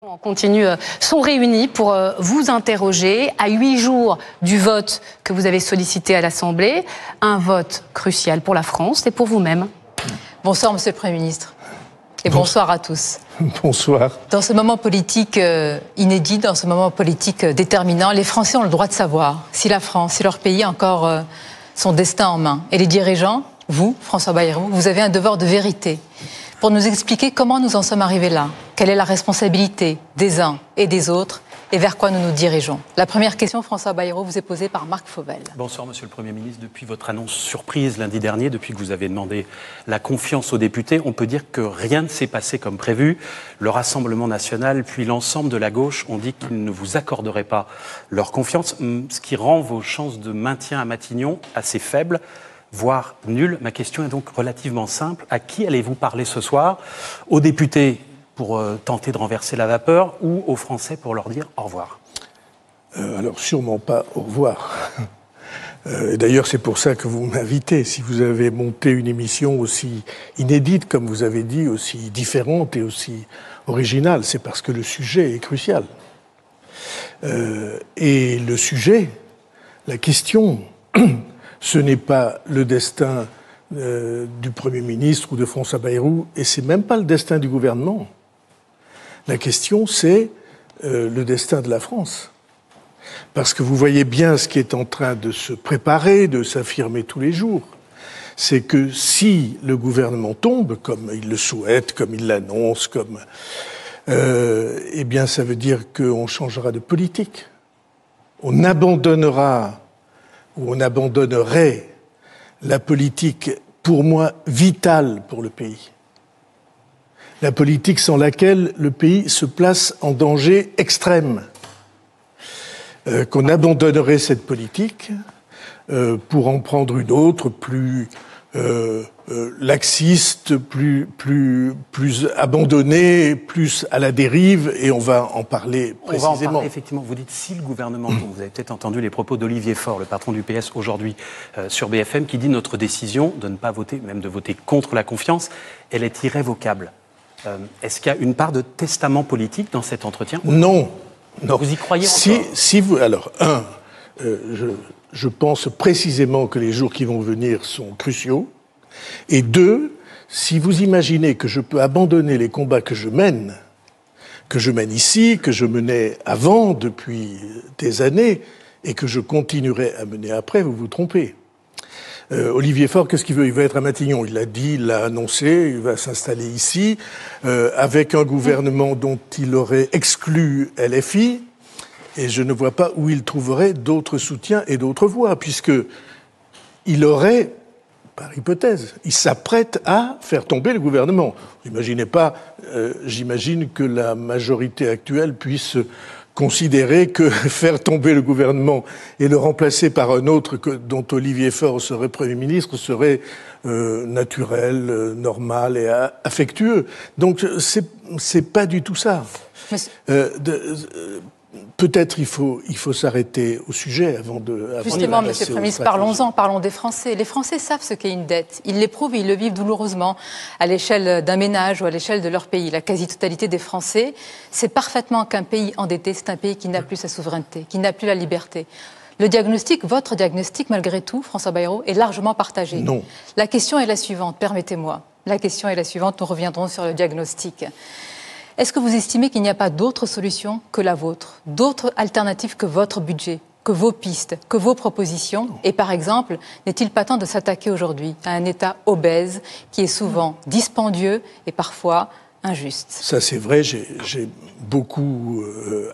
en continu sont réunis pour vous interroger à 8 jours du vote que vous avez sollicité à l'Assemblée. Un vote crucial pour la France et pour vous-même. Bonsoir, Monsieur le Premier ministre. Et bonsoir à tous. Bonsoir. Dans ce moment politique inédit, dans ce moment politique déterminant, les Français ont le droit de savoir si la France, si leur pays a encore son destin en main. Et les dirigeants, vous, François Bayrou, vous avez un devoir de vérité pour nous expliquer comment nous en sommes arrivés là. Quelle est la responsabilité des uns et des autres et vers quoi nous nous dirigeons. La première question, François Bayrou, vous est posée par Marc Fauvel. Bonsoir, Monsieur le Premier ministre. Depuis votre annonce surprise lundi dernier, depuis que vous avez demandé la confiance aux députés, on peut dire que rien ne s'est passé comme prévu. Le Rassemblement national, puis l'ensemble de la gauche ont dit qu'ils ne vous accorderaient pas leur confiance, ce qui rend vos chances de maintien à Matignon assez faibles, voire nulles. Ma question est donc relativement simple. À qui allez-vous parler ce soir? Aux députés pour tenter de renverser la vapeur ou aux Français pour leur dire au revoir? Alors sûrement pas au revoir. D'ailleurs, c'est pour ça que vous m'invitez. Si vous avez monté une émission aussi inédite, comme vous avez dit, aussi différente et aussi originale, c'est parce que le sujet est crucial. Et le sujet, la question, ce n'est pas le destin du Premier ministre ou de François Bayrou, et c'est même pas le destin du gouvernement. La question, c'est le destin de la France. Parce que vous voyez bien ce qui est en train de se préparer, de s'affirmer tous les jours. C'est que si le gouvernement tombe, comme il le souhaite, comme il l'annonce, eh bien ça veut dire qu'on changera de politique. On abandonnera, ou on abandonnerait la politique, pour moi, vitale pour le pays. La politique sans laquelle le pays se place en danger extrême. Qu'on abandonnerait cette politique pour en prendre une autre, plus laxiste, plus abandonnée, plus à la dérive, et on va en parler précisément. On va en parler, effectivement. Vous dites si le gouvernement tombe. Vous avez peut-être entendu les propos d'Olivier Faure, le patron du PS, aujourd'hui sur BFM, qui dit notre décision de ne pas voter, même de voter contre la confiance, elle est irrévocable. Est-ce qu'il y a une part de testament politique dans cet entretien? Non. Non. Vous y croyez encore? Si vous, alors, je pense précisément que les jours qui vont venir sont cruciaux. Et deux, si vous imaginez que je peux abandonner les combats que je mène ici, que je menais avant depuis des années, et que je continuerai à mener après, vous vous trompez. Olivier Faure, qu'est-ce qu'il veut? Il veut être à Matignon. Il l'a dit, il l'a annoncé, il va s'installer ici, avec un gouvernement dont il aurait exclu LFI, et je ne vois pas où il trouverait d'autres soutiens et d'autres voix, puisque il aurait, par hypothèse, il s'apprête à faire tomber le gouvernement. Vous imaginez pas, j'imagine que la majorité actuelle puisse considérer que faire tomber le gouvernement et le remplacer par un autre dont Olivier Faure serait Premier ministre serait naturel, normal et affectueux. Donc c'est pas du tout ça. Peut-être il faut s'arrêter au sujet avant de... Justement, Monsieur le Premier ministre, parlons-en, parlons des Français. Les Français savent ce qu'est une dette. Ils l'éprouvent et ils le vivent douloureusement à l'échelle d'un ménage ou à l'échelle de leur pays. La quasi-totalité des Français sait parfaitement qu'un pays endetté, c'est un pays qui n'a plus sa souveraineté, qui n'a plus la liberté. Le diagnostic, votre diagnostic, malgré tout, François Bayrou, est largement partagé. Non. La question est la suivante, permettez-moi. La question est la suivante, nous reviendrons sur le diagnostic. Est-ce que vous estimez qu'il n'y a pas d'autre solution que la vôtre, d'autres alternatives que votre budget, que vos pistes, que vos propositions? Et par exemple, n'est-il pas temps de s'attaquer aujourd'hui à un État obèse qui est souvent dispendieux et parfois injuste? Ça c'est vrai, j'ai beaucoup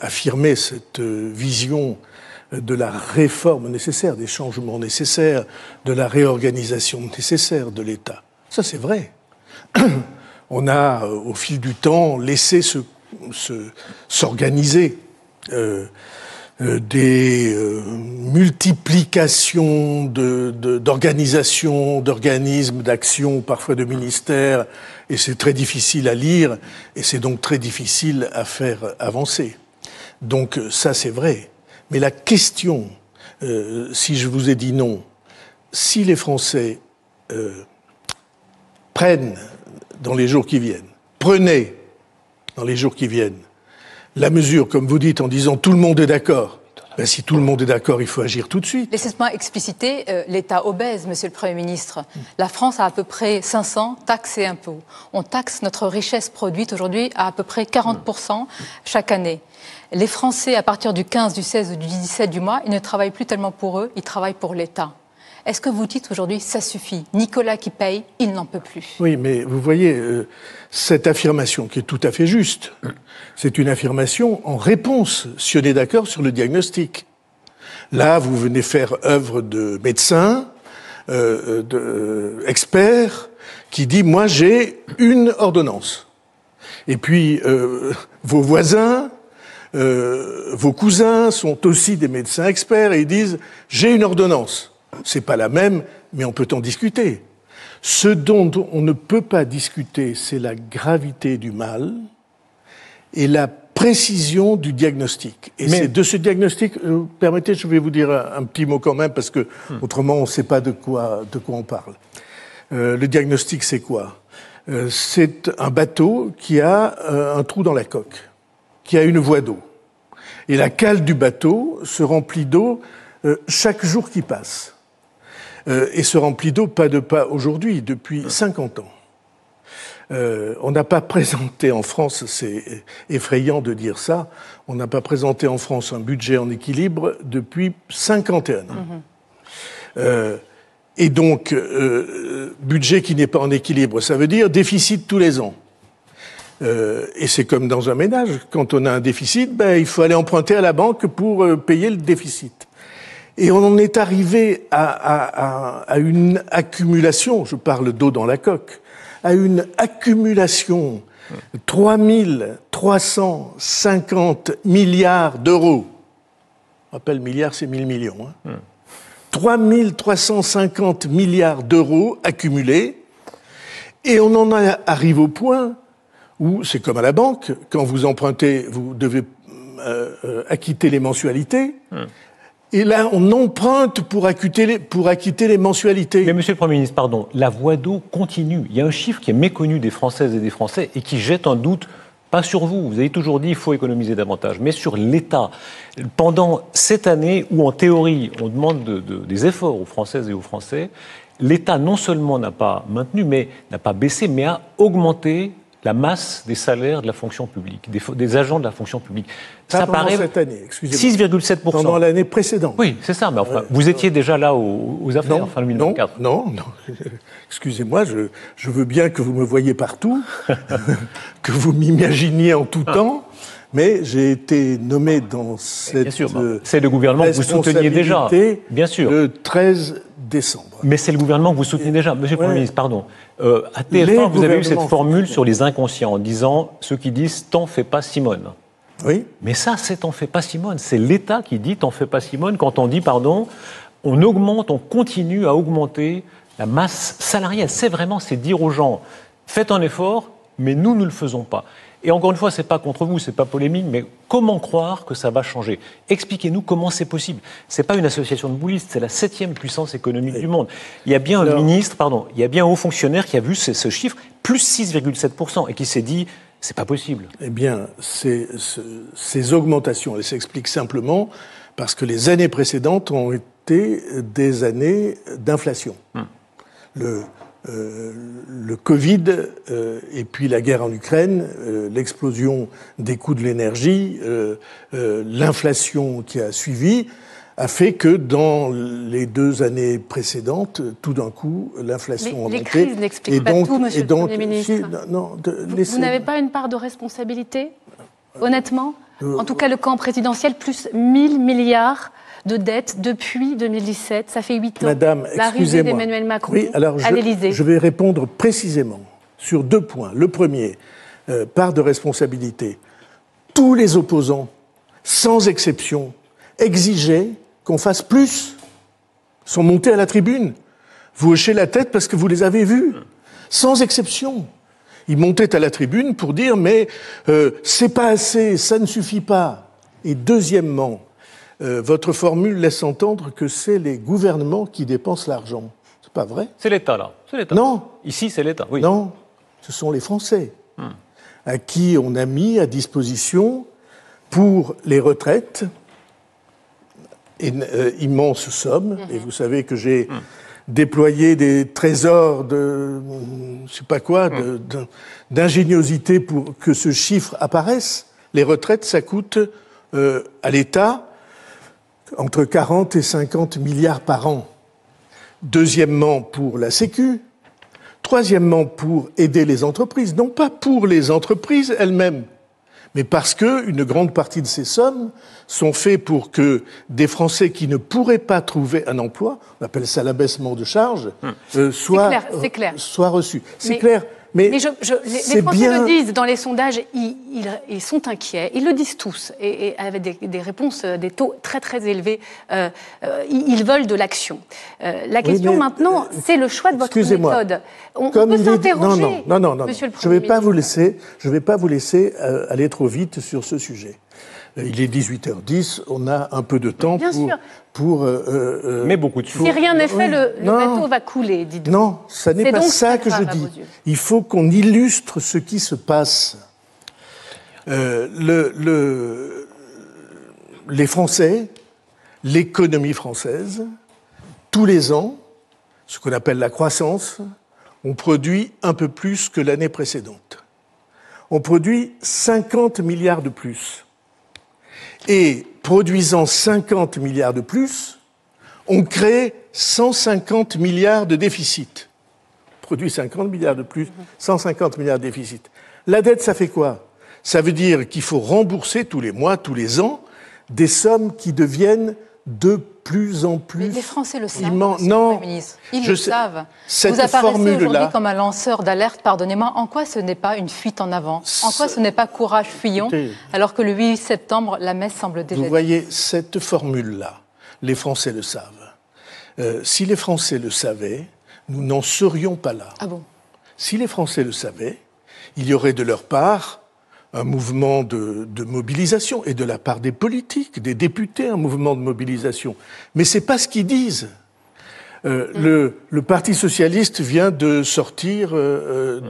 affirmé cette vision de la réforme nécessaire, des changements nécessaires, de la réorganisation nécessaire de l'État. Ça c'est vrai. On a, au fil du temps, laissé s'organiser des multiplications d'organisations, d'organismes, d'actions, parfois de ministères, et c'est très difficile à lire, et c'est donc très difficile à faire avancer. Donc ça, c'est vrai. Mais la question, si je vous ai dit non, si les Français prennent dans les jours qui viennent, prenez dans les jours qui viennent la mesure, comme vous dites, en disant tout le monde est d'accord. Ben, si tout le monde est d'accord, il faut agir tout de suite. Laissez-moi expliciter l'État obèse, Monsieur le Premier ministre. La France a à peu près 500 taxes et impôts. On taxe notre richesse produite aujourd'hui à peu près 40% chaque année. Les Français, à partir du 15, du 16 ou du 17 du mois, ils ne travaillent plus tellement pour eux, ils travaillent pour l'État. Est-ce que vous dites aujourd'hui, ça suffit, Nicolas qui paye, il n'en peut plus? Oui, mais vous voyez, cette affirmation qui est tout à fait juste, c'est une affirmation en réponse, si on est d'accord sur le diagnostic. Là, vous venez faire œuvre de médecin, d'expert, qui dit, moi j'ai une ordonnance. Et puis, vos voisins, vos cousins sont aussi des médecins experts et ils disent, j'ai une ordonnance. C'est pas la même, mais on peut en discuter. Ce dont on ne peut pas discuter, c'est la gravité du mal et la précision du diagnostic. Et c'est de ce diagnostic, permettez, je vais vous dire un petit mot quand même, parce que autrement on ne sait pas de quoi on parle. Le diagnostic, c'est quoi? C'est un bateau qui a un trou dans la coque, qui a une voie d'eau. Et la cale du bateau se remplit d'eau chaque jour qui passe. Et se remplit d'eau pas aujourd'hui, depuis 50 ans. On n'a pas présenté en France, c'est effrayant de dire ça, on n'a pas présenté en France un budget en équilibre depuis 51 ans. Et donc, budget qui n'est pas en équilibre, ça veut dire déficit tous les ans. Et c'est comme dans un ménage, quand on a un déficit, ben, il faut aller emprunter à la banque pour payer le déficit. Et on en est arrivé à une accumulation, je parle d'eau dans la coque, à une accumulation 3350 milliards d'euros. Je rappelle, milliard, c'est 1000 millions. 3350 milliards d'euros accumulés. Et on en arrive au point où, c'est comme à la banque, quand vous empruntez, vous devez acquitter les mensualités. Et là, on emprunte pour acquitter les mensualités. Mais Monsieur le Premier ministre, pardon, la voie d'eau continue. Il y a un chiffre qui est méconnu des Françaises et des Français et qui jette un doute, pas sur vous, vous avez toujours dit qu'il faut économiser davantage, mais sur l'État. Pendant cette année où, en théorie, on demande des efforts aux Françaises et aux Français, l'État non seulement n'a pas maintenu, mais n'a pas baissé, mais a augmenté la masse des salaires de la fonction publique, des agents de la fonction publique. Ça paraît cette année, excusez-moi. 6,7%. Pendant l'année précédente. Oui, c'est ça, mais enfin, vous étiez déjà là aux affaires, en fin 2024. Non. Excusez-moi, je veux bien que vous me voyiez partout, que vous m'imaginiez en tout temps, mais j'ai été nommé dans cette bien sûr, c'est le gouvernement que vous souteniez déjà, bien sûr. Le 13 décembre. Mais c'est le gouvernement que vous soutenez déjà. Monsieur le Premier ministre, pardon. À TF1, vous avez eu cette formule sur les inconscients en disant ceux qui disent « t'en fais pas Simone ». Oui. Mais ça, c'est « t'en fais pas Simone ». C'est l'État qui dit « t'en fais pas Simone » quand on dit, pardon, on continue à augmenter la masse salariale. C'est dire aux gens « faites un effort, mais nous ne le faisons pas ». Et encore une fois, ce n'est pas contre vous, ce n'est pas polémique, mais comment croire que ça va changer? Expliquez-nous comment c'est possible. Ce n'est pas une association de boulistes, c'est la 7e puissance économique du monde. Il y a bien un ministre, il y a bien un haut fonctionnaire qui a vu ce chiffre, plus 6,7%, et qui s'est dit, c'est pas possible. Eh bien, ces augmentations, elles s'expliquent simplement parce que les années précédentes ont été des années d'inflation. Le Covid et puis la guerre en Ukraine, l'explosion des coûts de l'énergie, l'inflation qui a suivi, a fait que dans les 2 années précédentes, tout d'un coup, l'inflation a augmenté. Les crises n'expliquent pas tout, Monsieur le Premier ministre. Vous n'avez pas une part de responsabilité, honnêtement? En tout cas, le camp présidentiel, plus 1000 milliards de dettes depuis 2017. Ça fait 8 ans. Madame, l'arrivée d'Emmanuel Macron à l'Élysée. Je vais répondre précisément sur 2 points. Le premier, part de responsabilité. Tous les opposants, sans exception, exigeaient qu'on fasse plus. Ils sont montés à la tribune. Vous hochez la tête parce que vous les avez vus. Sans exception. Ils montaient à la tribune pour dire « mais c'est pas assez, ça ne suffit pas ». Et deuxièmement, votre formule laisse entendre que c'est les gouvernements qui dépensent l'argent. C'est pas vrai? C'est l'État, là. C'est l'État. Non. Ici, c'est l'État, oui. Non, ce sont les Français à qui on a mis à disposition pour les retraites, immense somme, et vous savez que j'ai déployé des trésors de, je sais pas quoi, d'ingéniosité pour que ce chiffre apparaisse. Les retraites, ça coûte à l'État entre 40 et 50 milliards par an. Deuxièmement, pour la Sécu. Troisièmement, pour aider les entreprises. Non pas pour les entreprises elles-mêmes, mais parce qu'une grande partie de ces sommes sont faites pour que des Français qui ne pourraient pas trouver un emploi, on appelle ça l'abaissement de charges, soient reçus. C'est clair. Mais les Français le disent dans les sondages, ils sont inquiets, ils le disent tous, et avec des réponses, des taux très très élevés, ils veulent de l'action. La question maintenant, c'est le choix de votre méthode. On peut s'interroger, Monsieur le Premier ministre. Je ne vais pas vous laisser aller trop vite sur ce sujet. Il est 18h10, on a un peu de temps pour mais beaucoup de Si rien n'est fait, le bateau va couler, dites-vous. Non, ça n'est pas ça que je dis. Il faut qu'on illustre ce qui se passe. Les Français, l'économie française, tous les ans, ce qu'on appelle la croissance, on produit un peu plus que l'année précédente. On produit 50 milliards de plus. Et produisant 50 milliards de plus, on crée 150 milliards de déficit. On produit 50 milliards de plus, 150 milliards de déficit. La dette, ça fait quoi? Ça veut dire qu'il faut rembourser tous les mois, tous les ans, des sommes qui deviennent de plus en plus... Mais les Français le savent, non, Monsieur le ministre. Ils le savent. Vous apparaissez aujourd'hui comme un lanceur d'alerte, pardonnez-moi. En quoi ce n'est pas une fuite en avant? En quoi ce n'est pas courage, fuyons, alors que le 8 septembre, la messe semble déjà... Vous voyez, cette formule-là, les Français le savent. Si les Français le savaient, nous n'en serions pas là. Ah bon? Si les Français le savaient, il y aurait de leur part un mouvement de mobilisation, et de la part des politiques, des députés, un mouvement de mobilisation. Mais c'est pas ce qu'ils disent. Le Parti socialiste vient de sortir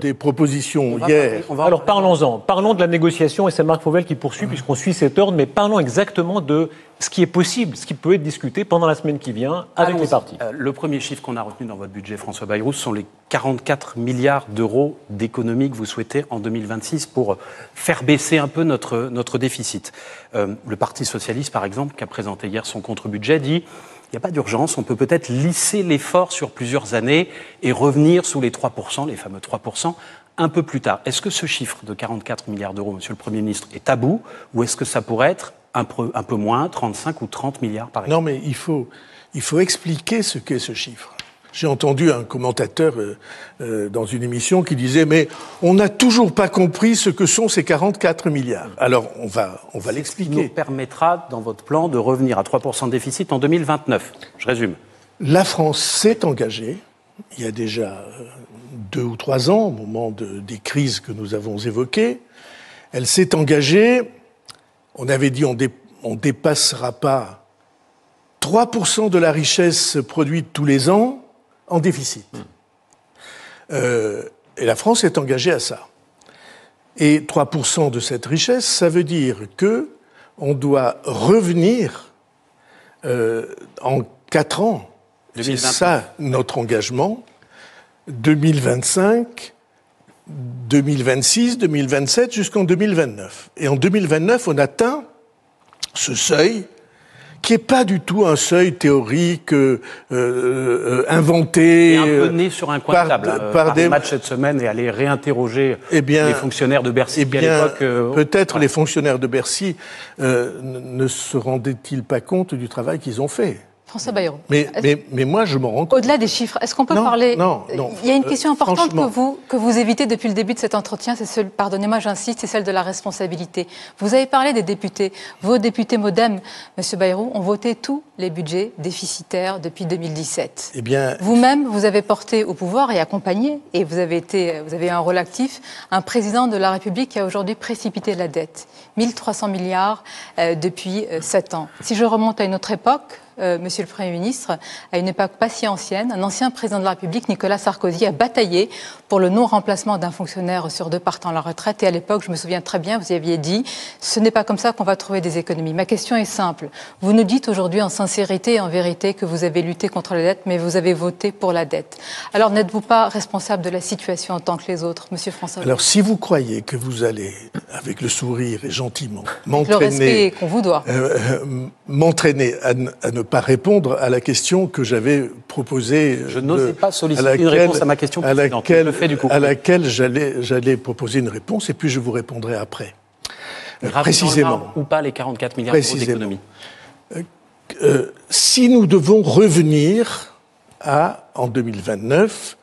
des propositions hier. Alors parlons-en. Parlons de la négociation, et c'est Marc Fauvel qui poursuit, puisqu'on suit cet ordre, mais parlons exactement de ce qui est possible, ce qui peut être discuté pendant la semaine qui vient avec les partis. Le premier chiffre qu'on a retenu dans votre budget, François Bayrou, sont les 44 milliards d'euros d'économies que vous souhaitez en 2026 pour faire baisser un peu notre déficit. Le Parti socialiste, par exemple, qui a présenté hier son contre-budget, dit il n'y a pas d'urgence, on peut peut-être lisser l'effort sur plusieurs années et revenir sous les 3%, les fameux 3%, un peu plus tard. Est-ce que ce chiffre de 44 milliards d'euros, Monsieur le Premier ministre, est tabou, ou est-ce que ça pourrait être un peu moins, 35 ou 30 milliards par exemple? Non, mais il faut expliquer ce qu'est ce chiffre. J'ai entendu un commentateur dans une émission qui disait « Mais on n'a toujours pas compris ce que sont ces 44 milliards. » Alors, on va l'expliquer. Ce qui nous permettra, dans votre plan, de revenir à 3% de déficit en 2029. Je résume. La France s'est engagée, il y a déjà 2 ou 3 ans, au moment des crises que nous avons évoquées. Elle s'est engagée, on avait dit on ne dépassera pas 3% de la richesse produite tous les ans en déficit. Et la France est engagée à ça. Et 3% de cette richesse, ça veut dire que on doit revenir en 4 ans. 2029. C'est ça notre engagement. 2025, 2026, 2027, jusqu'en 2029. Et en 2029, on atteint ce seuil qui n'est pas du tout un seuil théorique inventé. Et un peu né sur un coin de table par des matchs cette semaine et aller réinterroger les fonctionnaires de Bercy qui, à l'époque... peut-être les fonctionnaires de Bercy ne se rendaient-ils pas compte du travail qu'ils ont fait. François Bayrou. Mais moi, je m'en rends compte. Au-delà des chiffres, est-ce qu'on peut parler... Non. Il y a une question importante que vous évitez depuis le début de cet entretien, c'est celle, pardonnez-moi, j'insiste, c'est celle de la responsabilité. Vous avez parlé des députés. Vos députés MoDem, M. Bayrou, ont voté tous les budgets déficitaires depuis 2017. Eh bien... Vous-même, vous avez porté au pouvoir et accompagné, et vous avez eu un rôle actif, un président de la République qui a aujourd'hui précipité la dette. 1300 milliards depuis 7 ans. Si je remonte à une autre époque, Monsieur le Premier ministre, à une époque pas si ancienne, un ancien président de la République, Nicolas Sarkozy, a bataillé pour le non-remplacement d'un fonctionnaire sur 2 partant à la retraite. Et à l'époque, je me souviens très bien, vous y aviez dit, ce n'est pas comme ça qu'on va trouver des économies. Ma question est simple. Vous nous dites aujourd'hui en sincérité et en vérité que vous avez lutté contre la dette, mais vous avez voté pour la dette. Alors n'êtes-vous pas responsable de la situation en tant que les autres, Monsieur François? Alors si vous croyez que vous allez, avec le sourire et gentiment, le respect qu'on vous doit, m'entraîner à ne pas répondre à la question que j'avais proposée. Je n'osais pas solliciter une réponse à ma question précédente. Je le fais du coup. À laquelle j'allais proposer une réponse et puis je vous répondrai après. Précisément. Ou pas les 44 milliards d'euros d'économie. Si nous devons revenir en 2029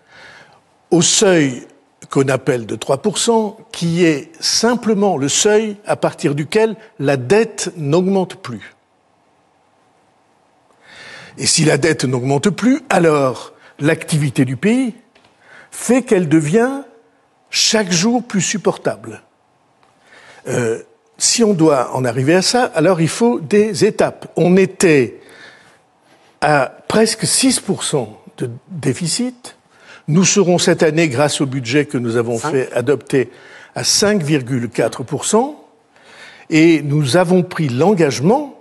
au seuil qu'on appelle de 3%, qui est simplement le seuil à partir duquel la dette n'augmente plus. Et si la dette n'augmente plus, alors l'activité du pays fait qu'elle devient chaque jour plus supportable. Si on doit en arriver à ça, alors il faut des étapes. On était à presque 6% de déficit. Nous serons cette année, grâce au budget que nous avons fait adopter, à 5,4%. Et nous avons pris l'engagement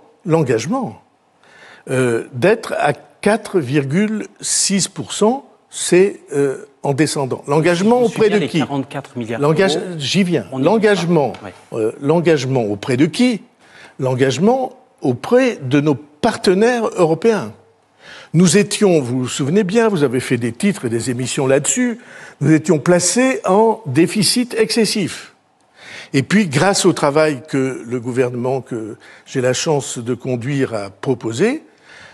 d'être à 4,6%. C'est en descendant. L'engagement auprès de qui? 44 milliards. J'y viens. L'engagement auprès de qui? L'engagement auprès de nos partenaires européens. Nous étions, vous vous souvenez bien, vous avez fait des titres et des émissions là-dessus, nous étions placés en déficit excessif. Et puis, grâce au travail que le gouvernement que j'ai la chance de conduire a proposé,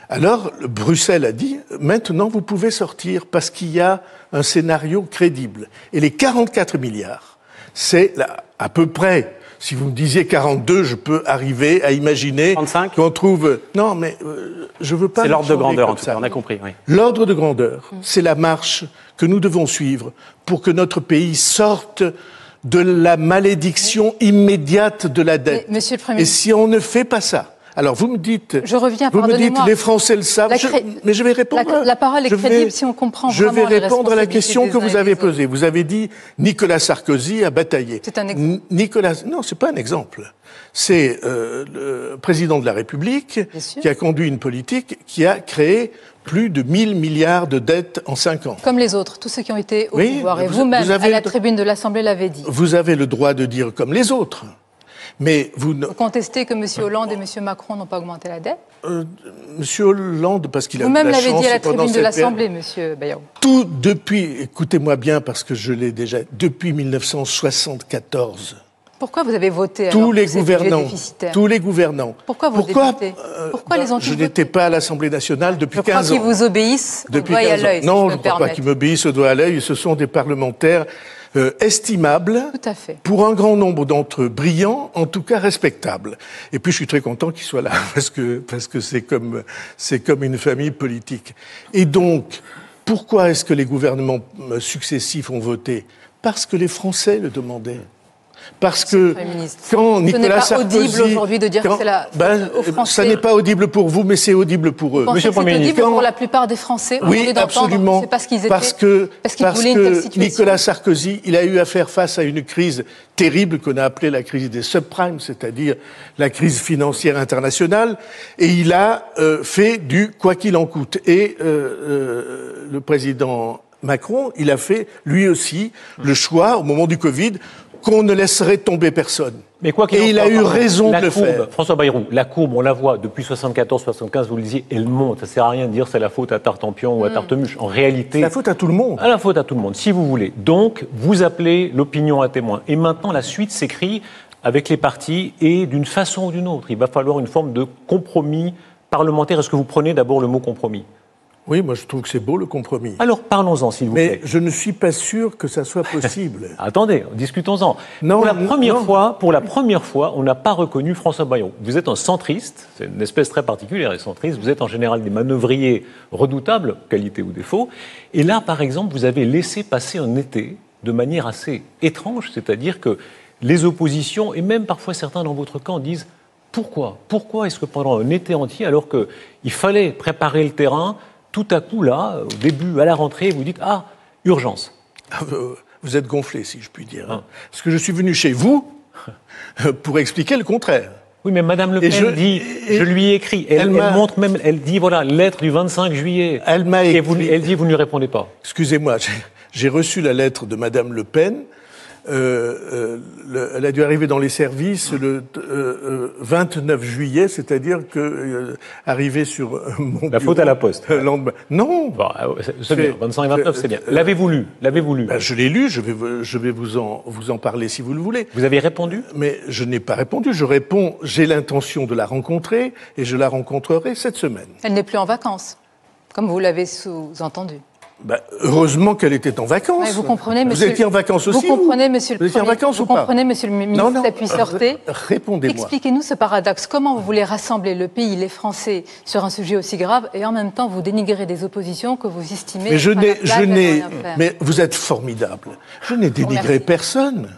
alors Bruxelles a dit « Maintenant, vous pouvez sortir parce qu'il y a un scénario crédible. » Et les 44 milliards, c'est à peu près... Si vous me disiez 42, je peux arriver à imaginer 35 qu'on trouve... Non, mais je veux pas... C'est l'ordre de grandeur, en tout cas, on a compris. Oui. L'ordre de grandeur, c'est la marche que nous devons suivre pour que notre pays sorte de la malédiction immédiate de la dette. Monsieur le Premier ministre... Et si on ne fait pas ça... Alors vous me dites... Je reviens, vous me dites, les Français le savent, mais je vais répondre... La parole est crédible si on comprend vraiment les responsabilités. Je vais répondre à la question que vous avez posée. Vous avez dit Nicolas Sarkozy a bataillé. C'est un exemple. Non, c'est pas un exemple. C'est le président de la République qui a conduit une politique qui a créé plus de 1000 milliards de dettes en 5 ans. Comme les autres, tous ceux qui ont été au pouvoir. Et vous-même, à la tribune de l'Assemblée, l'avez dit. Vous avez le droit de dire comme les autres. Mais vous contestez que M. Hollande et M. Macron n'ont pas augmenté la dette? M. Hollande, parce qu'il a eu la chance... Vous-même l'avez dit à la tribune de l'Assemblée, M. Bayrou. Tout depuis, écoutez-moi bien, parce que je l'ai déjà... Depuis 1974... Pourquoi vous avez voté tous les gouvernants, Pourquoi vos députés Pourquoi les ont-ils Je n'étais pas à l'Assemblée nationale depuis 15 ans. Je crois qu'ils vous obéissent au doigt et à l'œil. Non, je ne crois pas qu'ils m'obéissent au doigt et à l'œil. Ce sont des parlementaires estimables, tout à fait. Pour un grand nombre d'entre eux brillants, en tout cas respectables. Et puis je suis très content qu'ils soient là, parce que c'est comme une famille politique. Et donc, pourquoi est-ce que les gouvernements successifs ont voté? Parce que les Français le demandaient. Parce que quand Nicolas Sarkozy... Ce n'est pas audible aujourd'hui de dire que c'est aux Français... Ça n'est pas audible pour vous, mais c'est audible pour eux. Vous pensez que c'est audible pour la plupart des Français? Oui, absolument. C'est parce qu'ils étaient... Parce que voulaient une telle situation. Nicolas Sarkozy, il a eu à faire face à une crise terrible qu'on a appelée la crise des subprimes, c'est-à-dire la crise financière internationale, et il a fait du quoi qu'il en coûte. Et le président Macron, il a fait lui aussi le choix, au moment du Covid, qu'on ne laisserait tomber personne. Mais quoi qu'il en soit, il a eu raison de le faire. François Bayrou, la courbe, on la voit depuis 74-75, vous le disiez, elle monte. Ça ne sert à rien de dire c'est la faute à Tartampion ou à Tartemuche. En réalité... C'est la faute à tout le monde. La faute à tout le monde, si vous voulez. Donc, vous appelez l'opinion à témoin. Et maintenant, la suite s'écrit avec les partis et d'une façon ou d'une autre. Il va falloir une forme de compromis parlementaire. Est-ce que vous prenez d'abord le mot compromis ? Oui, moi je trouve que c'est beau le compromis. Alors parlons-en, s'il vous plaît. Mais je ne suis pas sûr que ça soit possible. Attendez, discutons-en. Pour la première fois, on n'a pas reconnu François Bayrou. Vous êtes un centriste, c'est une espèce très particulière, les centristes. Vous êtes en général des manœuvriers redoutables, qualité ou défaut. Et là, par exemple, vous avez laissé passer un été de manière assez étrange, c'est-à-dire que les oppositions, et même parfois certains dans votre camp, disent « Pourquoi est-ce que pendant un été entier, alors qu'il fallait préparer le terrain, tout à coup, là, au début, à la rentrée, vous dites « Ah, urgence ». Vous êtes gonflé, si je puis dire. Hein. Parce que je suis venu chez vous pour expliquer le contraire. Oui, mais Madame Le Pen dit, je lui ai écrit. Elle montre même, elle dit, voilà, lettre du 25 juillet. Elle m'a écrit. Et elle dit, vous ne lui répondez pas. Excusez-moi, j'ai reçu la lettre de Madame Le Pen. Elle a dû arriver dans les services le 29 juillet, c'est-à-dire que arrivé sur mon la faute à la poste. Non. Bon, c'est bien. 25 et 29, c'est bien. L'avez-vous lu? Ben, je l'ai lu. Je vais vous en parler si vous le voulez. Vous avez répondu? Mais je n'ai pas répondu. Je réponds. J'ai l'intention de la rencontrer et je la rencontrerai cette semaine. Elle n'est plus en vacances, comme vous l'avez sous-entendu. Ben, heureusement qu'elle était en vacances. Ouais, vous comprenez, monsieur. Vous étiez en vacances aussi. Vous comprenez, monsieur le Premier. Vous étiez en vacances ou pas? Vous comprenez, monsieur le ministre, non, puis sortez. Répondez-moi. Expliquez-nous ce paradoxe. Comment vous voulez rassembler le pays, les Français, sur un sujet aussi grave, et en même temps vous dénigrez des oppositions que vous estimez. Mais vous êtes formidable. Je n'ai dénigré personne.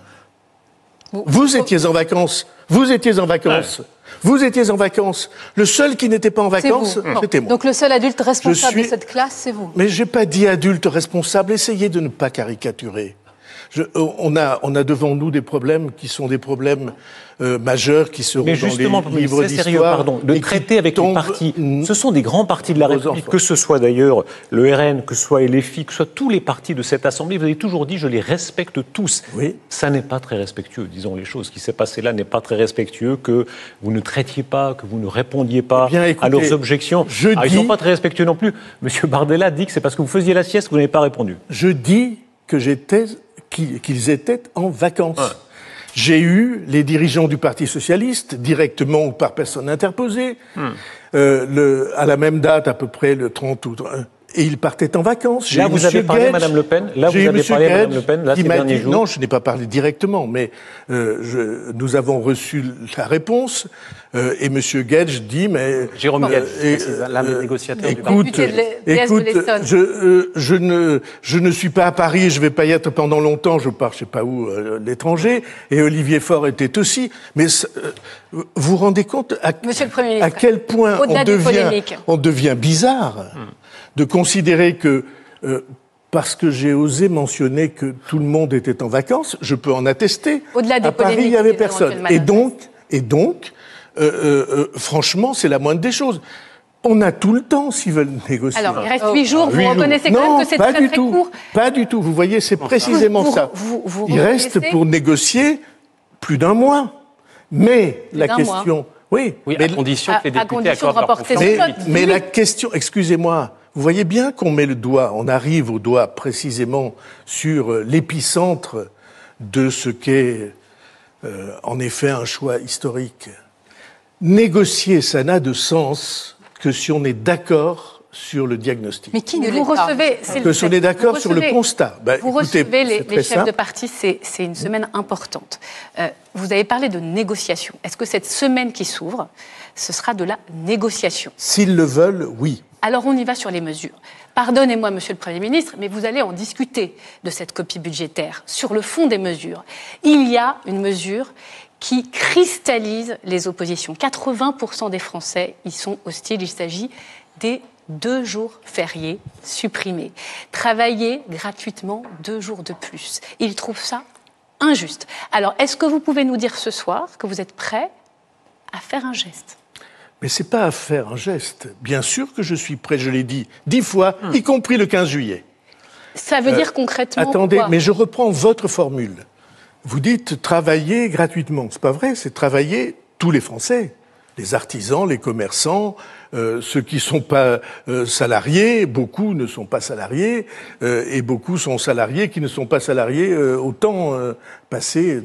Vous étiez en vacances. Vous étiez en vacances. Ouais. Vous étiez en vacances. Le seul qui n'était pas en vacances, c'était moi. Donc le seul adulte responsable de cette classe, c'est vous. Mais j'ai pas dit adulte responsable. Essayez de ne pas caricaturer. On a devant nous des problèmes qui sont des problèmes majeurs qui seront dans les livres d'histoire. De traiter avec les partis. Ce sont des grands partis de la République, que ce soit d'ailleurs le RN, que ce soit LFI, que ce soit tous les partis de cette Assemblée. Vous avez toujours dit, je les respecte tous. Oui. Ça n'est pas très respectueux, disons les choses. Ce qui s'est passé là n'est pas très respectueux, que vous ne traitiez pas, que vous ne répondiez pas à leurs objections. Ils ne sont pas très respectueux non plus. Monsieur Bardella dit que c'est parce que vous faisiez la sieste que vous n'avez pas répondu. Je dis que qu'ils étaient en vacances. Ouais. J'ai eu les dirigeants du Parti socialiste, directement ou par personne interposée, à la même date, à peu près le 30 août. Et ils partaient en vacances. Là, vous avez parlé à Mme Le Pen. Là, vous avez parlé à Mme Le Pen, là, ces derniers jours. Non, je n'ai pas parlé directement, mais nous avons reçu la réponse. Et M. Guedj dit, mais... Jérôme Guedj, l'un des négociateurs du parti. Écoute, je ne suis pas à Paris et je ne vais pas y être pendant longtemps. Je pars, je ne sais pas où, l'étranger. Et Olivier Faure était aussi. Mais vous vous rendez compte à quel point on devient bizarre de considérer que, parce que j'ai osé mentionner que tout le monde était en vacances, je peux en attester. Au-delà des à Paris, il n'y avait personne. Et donc, franchement, c'est la moindre des choses. On a tout le temps s'ils veulent négocier. Alors, il reste 8 jours, vous reconnaissez quand même que c'est très, très court. Pas du tout. Vous voyez, c'est précisément ça. Il reste pour négocier plus d'un mois. Mais la question... Oui, à condition que les députés accordent leur confiance. Mais la question... Excusez-moi. Vous voyez bien qu'on met le doigt, on arrive au doigt précisément sur l'épicentre de ce qu'est en effet un choix historique. Négocier, ça n'a de sens que si on est d'accord sur le diagnostic. Mais qui ne vous recevez, que si on est d'accord sur le constat. Vous recevez les chefs de parti, c'est une semaine importante. Vous avez parlé de négociation. Est-ce que cette semaine qui s'ouvre, ce sera de la négociation? S'ils le veulent, oui. Alors on y va sur les mesures. Pardonnez-moi, Monsieur le Premier ministre, mais vous allez en discuter de cette copie budgétaire. Sur le fond des mesures, il y a une mesure qui cristallise les oppositions. 80% des Français y sont hostiles. Il s'agit des 2 jours fériés supprimés. Travailler gratuitement 2 jours de plus. Ils trouvent ça injuste. Alors, est-ce que vous pouvez nous dire ce soir que vous êtes prêt à faire un geste ? Mais c'est pas à faire un geste. Bien sûr que je suis prêt, je l'ai dit 10 fois, y compris le 15 juillet. Ça veut dire concrètement attendez, quoi ? Mais je reprends votre formule. Vous dites travailler gratuitement. C'est pas vrai, c'est travailler tous les Français. Les artisans, les commerçants, ceux qui sont pas salariés, beaucoup ne sont pas salariés, et beaucoup sont salariés qui ne sont pas salariés au temps passé.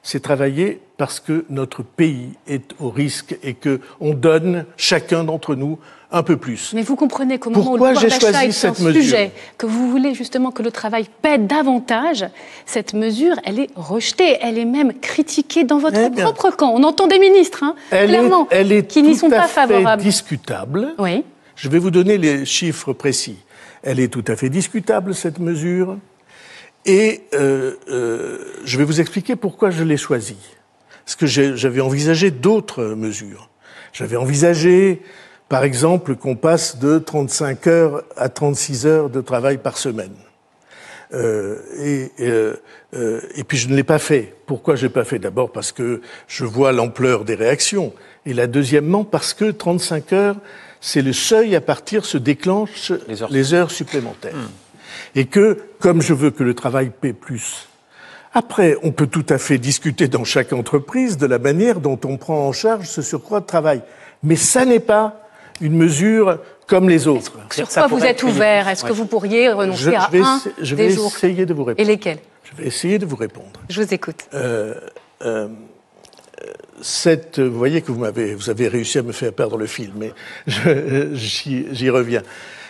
C'est travailler parce que notre pays est au risque et qu'on donne, chacun d'entre nous, un peu plus. Mais vous comprenez qu'au moment où le pouvoir d'achat est un sujet, que vous voulez justement que le travail paie davantage, cette mesure, elle est rejetée, elle est même critiquée dans votre propre camp. On entend des ministres, clairement, qui n'y sont pas favorables. Elle est discutable. Oui. Je vais vous donner les chiffres précis. Elle est tout à fait discutable, cette mesure. Et je vais vous expliquer pourquoi je l'ai choisie. Parce que j'avais envisagé d'autres mesures. J'avais envisagé, par exemple, qu'on passe de 35 heures à 36 heures de travail par semaine. Et puis je ne l'ai pas fait. Pourquoi je ne l'ai pas fait? D'abord parce que je vois l'ampleur des réactions. Et là, deuxièmement, parce que 35 heures, c'est le seuil à partir se déclenchent les heures supplémentaires. Et que, comme je veux que le travail paie plus, après, on peut tout à fait discuter dans chaque entreprise de la manière dont on prend en charge ce surcroît de travail. Mais ça n'est pas une mesure comme les autres. Sur quoi vous êtes ouvert? Est-ce que vous pourriez renoncer à un des jours? Je vais essayer de vous répondre. Et lesquels? Je vais essayer de vous répondre. Je vous écoute. Vous voyez que vous avez réussi à me faire perdre le fil, mais j'y reviens.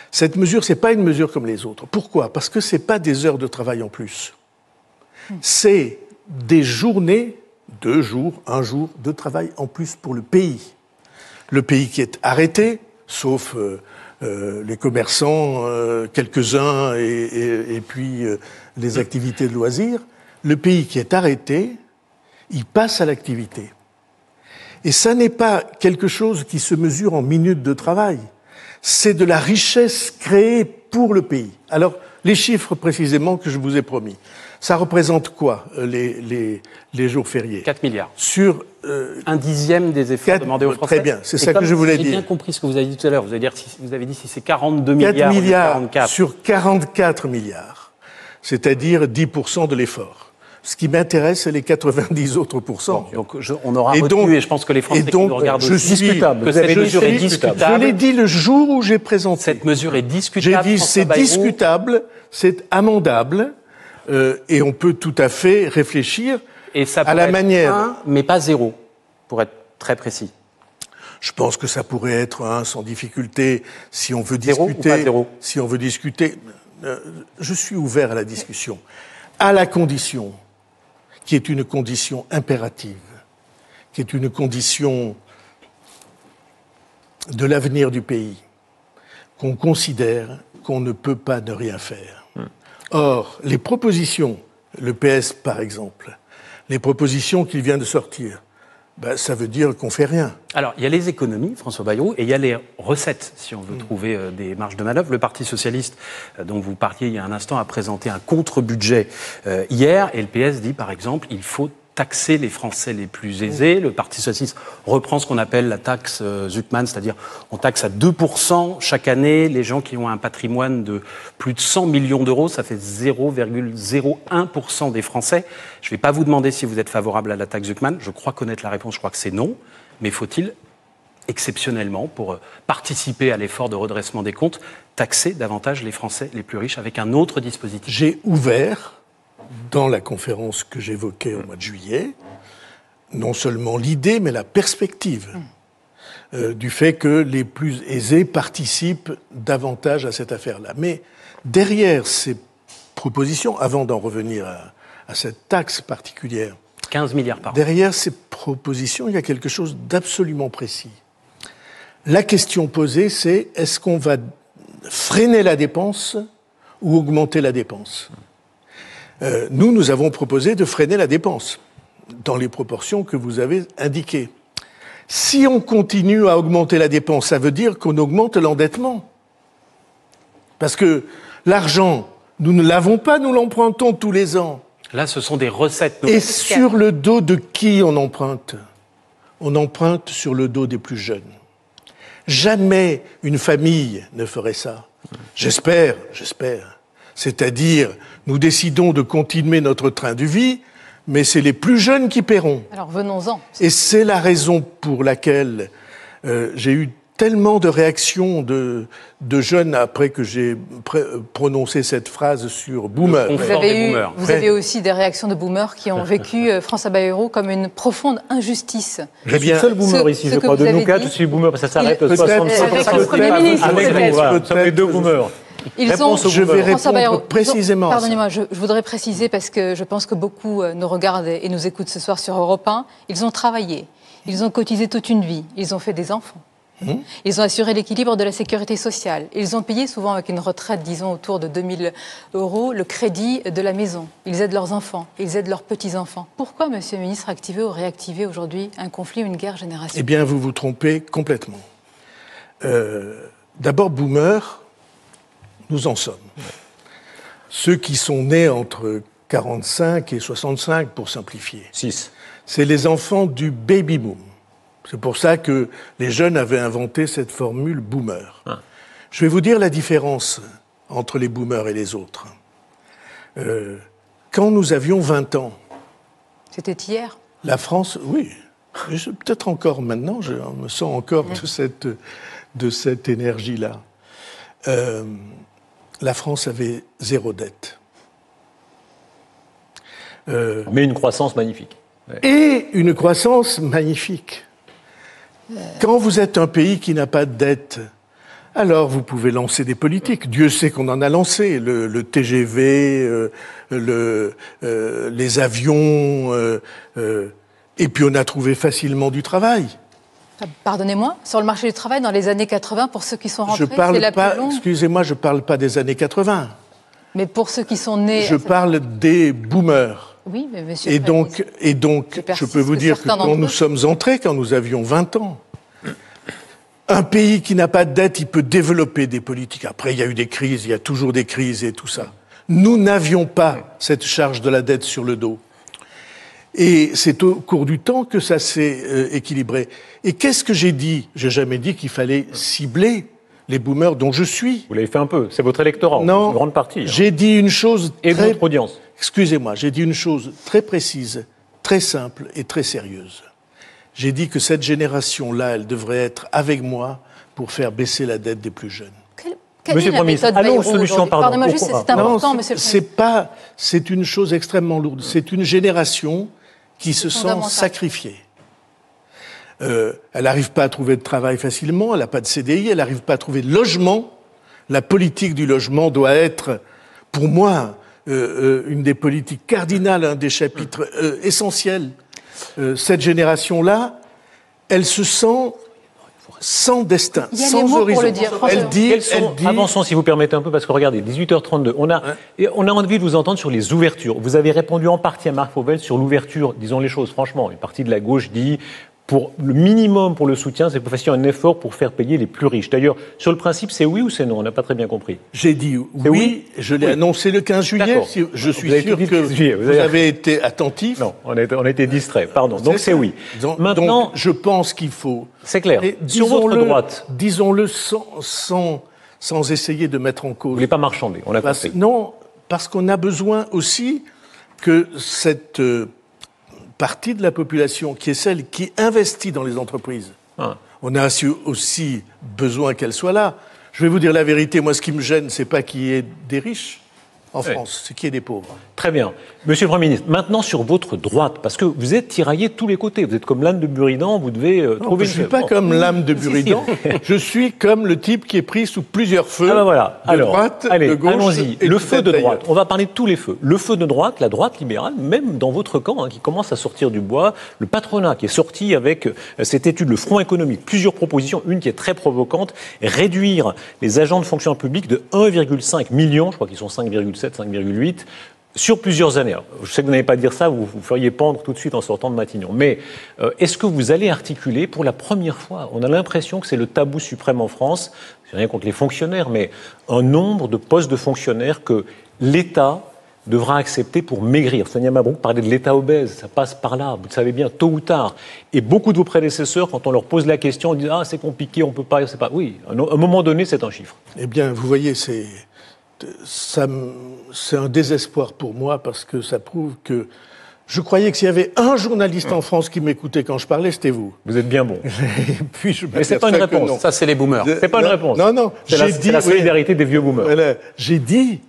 Cette mesure, c'est pas une mesure comme les autres. Pourquoi? Parce que c'est pas des heures de travail en plus. C'est des journées, 2 jours, 1 jour de travail en plus pour le pays. Le pays qui est arrêté, sauf les commerçants, quelques-uns, et puis les activités de loisirs. Le pays qui est arrêté, il passe à l'activité. Et ça n'est pas quelque chose qui se mesure en minutes de travail. C'est de la richesse créée pour le pays. Alors, les chiffres précisément que je vous ai promis. Ça représente quoi, les jours fériés? 4 milliards. Sur un dixième des efforts demandés aux Français. Très bien, c'est ça que je voulais dire. J'ai bien compris ce que vous avez dit tout à l'heure. Vous avez dit si c'est 42 milliards, 4 milliards 44. Sur 44 milliards, c'est-à-dire 10% de l'effort. Ce qui m'intéresse, c'est les 90 autres pourcents. Donc on aura retenu, et je pense que les Français qui nous regardent aussi, discutable. que cette mesure est discutable. Je l'ai dit le jour où j'ai présenté. Cette mesure est discutable. J'ai dit c'est discutable, c'est amendable, et on peut tout à fait réfléchir et ça à la manière. 1, mais pas 0, pour être très précis. Je pense que ça pourrait être 1 sans difficulté si on veut 0 discuter. Ou pas 0 si on veut discuter, je suis ouvert à la discussion, à la condition qui est une condition impérative, qui est une condition de l'avenir du pays, qu'on considère qu'on ne peut pas ne rien faire. Or, les propositions, le PS par exemple, les propositions qu'il vient de sortir, ça veut dire qu'on ne fait rien. Alors, il y a les économies, François Bayrou, et il y a les recettes, si on veut trouver des marges de manœuvre. Le Parti socialiste, dont vous parliez il y a un instant, a présenté un contre-budget hier, et le PS dit, par exemple, il faut taxer les Français les plus aisés. Le Parti socialiste reprend ce qu'on appelle la taxe Zuckman, c'est-à-dire on taxe à 2% chaque année les gens qui ont un patrimoine de plus de 100 millions d'euros. Ça fait 0,01% des Français. Je ne vais pas vous demander si vous êtes favorable à la taxe Zuckman. Je crois connaître la réponse, je crois que c'est non. Mais faut-il, exceptionnellement, pour participer à l'effort de redressement des comptes, taxer davantage les Français les plus riches avec un autre dispositif? J'ai ouvert, dans la conférence que j'évoquais au mois de juillet, non seulement l'idée, mais la perspective du fait que les plus aisés participent davantage à cette affaire-là. Mais derrière ces propositions, avant d'en revenir à cette taxe particulière, 15 milliards par an. Derrière ces propositions, il y a quelque chose d'absolument précis. La question posée, c'est est-ce qu'on va freiner la dépense ou augmenter la dépense? Nous avons proposé de freiner la dépense, dans les proportions que vous avez indiquées. Si on continue à augmenter la dépense, ça veut dire qu'on augmente l'endettement. Parce que l'argent, nous ne l'avons pas, nous l'empruntons tous les ans. Là, ce sont des recettes. Et sur le dos de qui on emprunte? On emprunte sur le dos des plus jeunes. Jamais une famille ne ferait ça. J'espère. C'est-à-dire, nous décidons de continuer notre train de vie, mais c'est les plus jeunes qui paieront. Alors venons-en. Et c'est la raison pour laquelle j'ai eu tellement de réactions de jeunes après que j'ai prononcé cette phrase sur boomer. Vous avez aussi des réactions de boomers qui ont vécu François Bayrou comme une profonde injustice. Je suis le seul boomer ici, je crois. De nous quatre, je suis boomer, parce que ça s'arrête à 65. Avec le Premier ministre, peut-être. Ça fait 2 boomers. Je vais répondre précisément. Pardonnez-moi, je voudrais préciser parce que je pense que beaucoup nous regardent et nous écoutent ce soir sur Europe 1. Ils ont travaillé, ils ont cotisé toute une vie, ils ont fait des enfants. Ils ont assuré l'équilibre de la sécurité sociale. Ils ont payé, souvent avec une retraite, disons, autour de 2000 €, le crédit de la maison. Ils aident leurs enfants, ils aident leurs petits-enfants. Pourquoi, monsieur le ministre, activer ou réactiver aujourd'hui un conflit ou une guerre générationnelle? Eh bien, vous vous trompez complètement. D'abord, boomers, nous en sommes. Ceux qui sont nés entre 45 et 65, pour simplifier. 6. C'est les enfants du baby-boom. C'est pour ça que les jeunes avaient inventé cette formule boomer. Je vais vous dire la différence entre les boomers et les autres. Quand nous avions 20 ans... C'était hier. La France, oui. Peut-être encore maintenant, je me sens encore de cette énergie-là. La France avait 0 dette. Mais une croissance magnifique. Et une croissance magnifique. Quand vous êtes un pays qui n'a pas de dette, alors vous pouvez lancer des politiques. Dieu sait qu'on en a lancé. Le TGV, les avions, et puis on a trouvé facilement du travail. Pardonnez-moi, sur le marché du travail, dans les années 80, pour ceux qui sont rentrés, c'est la plus longue. Excusez-moi, je ne parle pas des années 80. Mais pour ceux qui sont nés... Je parle des boomers. Oui, mais monsieur... Et donc, je peux vous dire que quand nous sommes entrés, quand nous avions 20 ans, un pays qui n'a pas de dette, il peut développer des politiques. Après, il y a eu des crises, il y a toujours des crises et tout ça. Nous n'avions pas cette charge de la dette sur le dos. Et c'est au cours du temps que ça s'est équilibré. Et qu'est-ce que j'ai dit? J'ai jamais dit qu'il fallait cibler les boomers dont je suis. Vous l'avez fait un peu, c'est votre électorat, non, une grande partie. J'ai dit une chose... Et votre audience. Excusez-moi, j'ai dit une chose très précise, très simple et très sérieuse. J'ai dit que cette génération-là, elle devrait être avec moi pour faire baisser la dette des plus jeunes. Monsieur le Premier ministre, allons aux solutions, pardon. Pardonnez-moi juste, c'est important, monsieur le Premier ministre. C'est une chose extrêmement lourde. C'est une génération qui se sent sacrifiée. Elle n'arrive pas à trouver de travail facilement, elle n'a pas de CDI, elle n'arrive pas à trouver de logement. La politique du logement doit être, pour moi, une des politiques cardinales, un des chapitres essentiels. Cette génération-là, elle se sent sans destin, sans horizon. Elle dit... Avançons, si vous permettez un peu, parce que regardez, 18h32, on a envie de vous entendre sur les ouvertures. Vous avez répondu en partie à Marc Fauvel sur l'ouverture, disons les choses franchement. Une partie de la gauche dit... Pour le minimum pour le soutien, c'est pour faire un effort pour faire payer les plus riches. D'ailleurs, sur le principe, c'est oui ou c'est non? On n'a pas très bien compris. J'ai dit oui, je l'ai annoncé le 15 juillet. Je suis sûr que vous avez été attentif. Non, on a été distrait, pardon. Donc c'est oui. Maintenant, je pense qu'il faut... C'est clair. Sur votre droite... Disons-le sans essayer de mettre en cause... Vous ne voulez pas marchander, on a compris. Non, parce qu'on a besoin aussi que cette... partie de la population qui est celle qui investit dans les entreprises. On a aussi besoin qu'elle soit là. Je vais vous dire la vérité, moi ce qui me gêne, c'est pas qu'il y ait des riches en France, c'est qu'il y ait des pauvres. Très bien. Monsieur le Premier ministre, maintenant sur votre droite, parce que vous êtes tiraillé de tous les côtés, vous êtes comme l'âne de Buridan, vous devez trouver... Je ne suis pas comme l'âme de Buridan, je suis comme le type qui est pris sous plusieurs feux, de droite, de gauche... Allons-y, le feu de droite, on va parler de tous les feux. Le feu de droite, la droite libérale, même dans votre camp, qui commence à sortir du bois, le patronat qui est sorti avec cette étude, le Front économique, plusieurs propositions, une qui est très provocante, réduire les agents de fonction publique de 1,5 million, je crois qu'ils sont 5,7, 5,8, sur plusieurs années. Alors, je sais que vous n'allez pas dire ça, vous feriez pendre tout de suite en sortant de Matignon. Mais est-ce que vous allez articuler pour la première fois, on a l'impression que c'est le tabou suprême en France, c'est rien contre les fonctionnaires, mais un nombre de postes de fonctionnaires que l'État devra accepter pour maigrir. Sonia Mabrouk parlait de l'État obèse, ça passe par là, vous le savez bien, tôt ou tard. Et beaucoup de vos prédécesseurs, quand on leur pose la question, disent « Ah, c'est compliqué, on ne peut pas... » c'est pas. Oui, à un moment donné, c'est un chiffre. Eh bien, vous voyez, c'est un désespoir pour moi parce que ça prouve que je croyais que s'il y avait un journaliste en France qui m'écoutait quand je parlais, c'était vous. Vous êtes bien bon. Et puis mais c'est pas une réponse. Ça, c'est les boomers. C'est pas une réponse. Non. C'est la solidarité des vieux boomers. Voilà, j'ai dit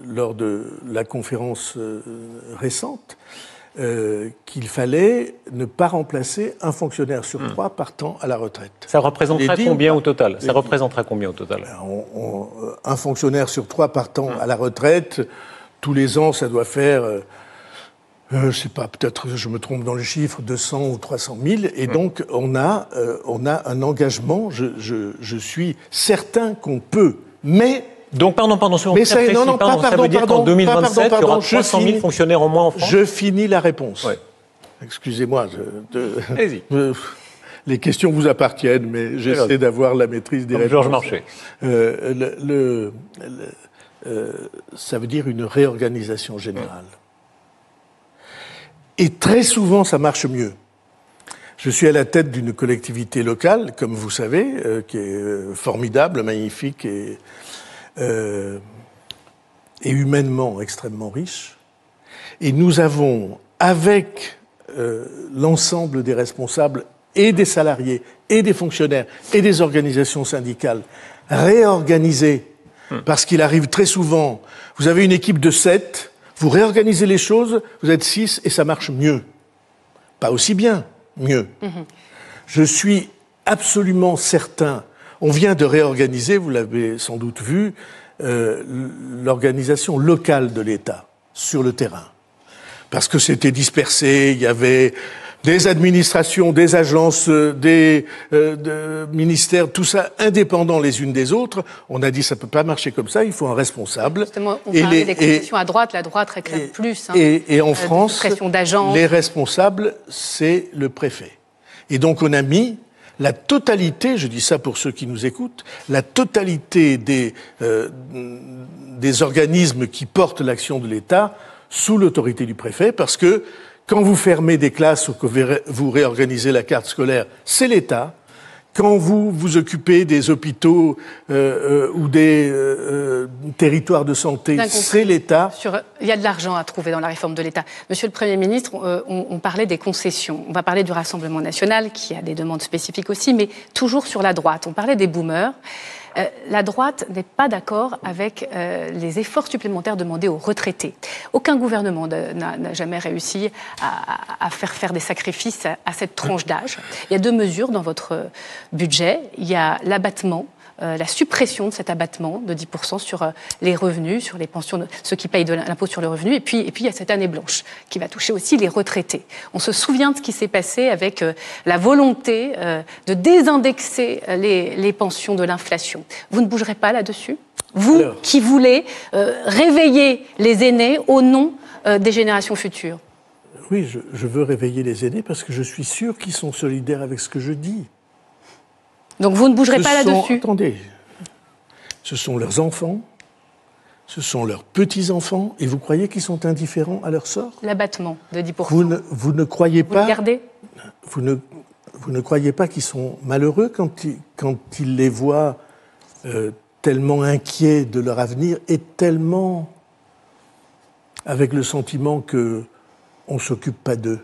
lors de la conférence récente qu'il fallait ne pas remplacer un fonctionnaire sur 3 partant à la retraite. Ça représentera combien au total? Ça représentera combien au total? Un fonctionnaire sur 3 partant à la retraite, tous les ans, ça doit faire Je ne sais pas, peut-être je me trompe dans les chiffres, 200 ou 300 000. Et donc, on a un engagement. Je suis certain qu'on peut. Mais... Donc, pardon, mais ça, non, non, ça veut dire qu'en 2027, il y aura 300 000 fonctionnaires en moins en France. Je finis la réponse. Ouais. Excusez-moi. Allez-y. Les questions vous appartiennent, mais j'essaie d'avoir la maîtrise des réponses. Georges Marchais. Ça veut dire une réorganisation générale. Et très souvent, ça marche mieux. Je suis à la tête d'une collectivité locale, comme vous savez, qui est formidable, magnifique et humainement extrêmement riche. Et nous avons, avec l'ensemble des responsables et des salariés et des fonctionnaires et des organisations syndicales, réorganisé, parce qu'il arrive très souvent, vous avez une équipe de 7, vous réorganisez les choses, vous êtes 6 et ça marche mieux. Pas aussi bien, mieux. Je suis absolument certain, on vient de réorganiser, vous l'avez sans doute vu, l'organisation locale de l'État sur le terrain. Parce que c'était dispersé, il y avait des administrations, des agences, des ministères, tout ça indépendants les unes des autres. On a dit ça peut pas marcher comme ça, il faut un responsable. Justement, on parlait des concessions à droite, la droite réclame plus. Et en France, les responsables, c'est le préfet. Et donc on a mis la totalité, je dis ça pour ceux qui nous écoutent, la totalité des organismes qui portent l'action de l'État sous l'autorité du préfet, parce que quand vous fermez des classes ou que vous réorganisez la carte scolaire, c'est l'État. Quand vous vous occupez des hôpitaux ou des territoires de santé, c'est l'État. Il y a de l'argent à trouver dans la réforme de l'État. Monsieur le Premier ministre, on parlait des concessions. On va parler du Rassemblement national, qui a des demandes spécifiques aussi, mais toujours sur la droite. On parlait des boomers. La droite n'est pas d'accord avec les efforts supplémentaires demandés aux retraités. Aucun gouvernement n'a jamais réussi à faire des sacrifices à cette tranche d'âge. Il y a 2 mesures dans votre budget. Il y a l'abattement, la suppression de cet abattement de 10% sur les revenus, sur les pensions de ceux qui payent de l'impôt sur le revenu. Et puis il y a cette année blanche qui va toucher aussi les retraités. On se souvient de ce qui s'est passé avec la volonté de désindexer les pensions de l'inflation. Vous ne bougerez pas là-dessus ? Vous qui voulez réveiller les aînés au nom des générations futures. Oui, je veux réveiller les aînés parce que je suis sûr qu'ils sont solidaires avec ce que je dis. Donc vous ne bougerez pas là-dessus ? Attendez, ce sont leurs enfants, ce sont leurs petits-enfants, et vous croyez qu'ils sont indifférents à leur sort ? L'abattement de 10%. Vous ne croyez pas... Vous le gardez ? Vous ne croyez pas qu'ils sont malheureux quand ils les voient tellement inquiets de leur avenir et tellement avec le sentiment qu'on ne s'occupe pas d'eux ?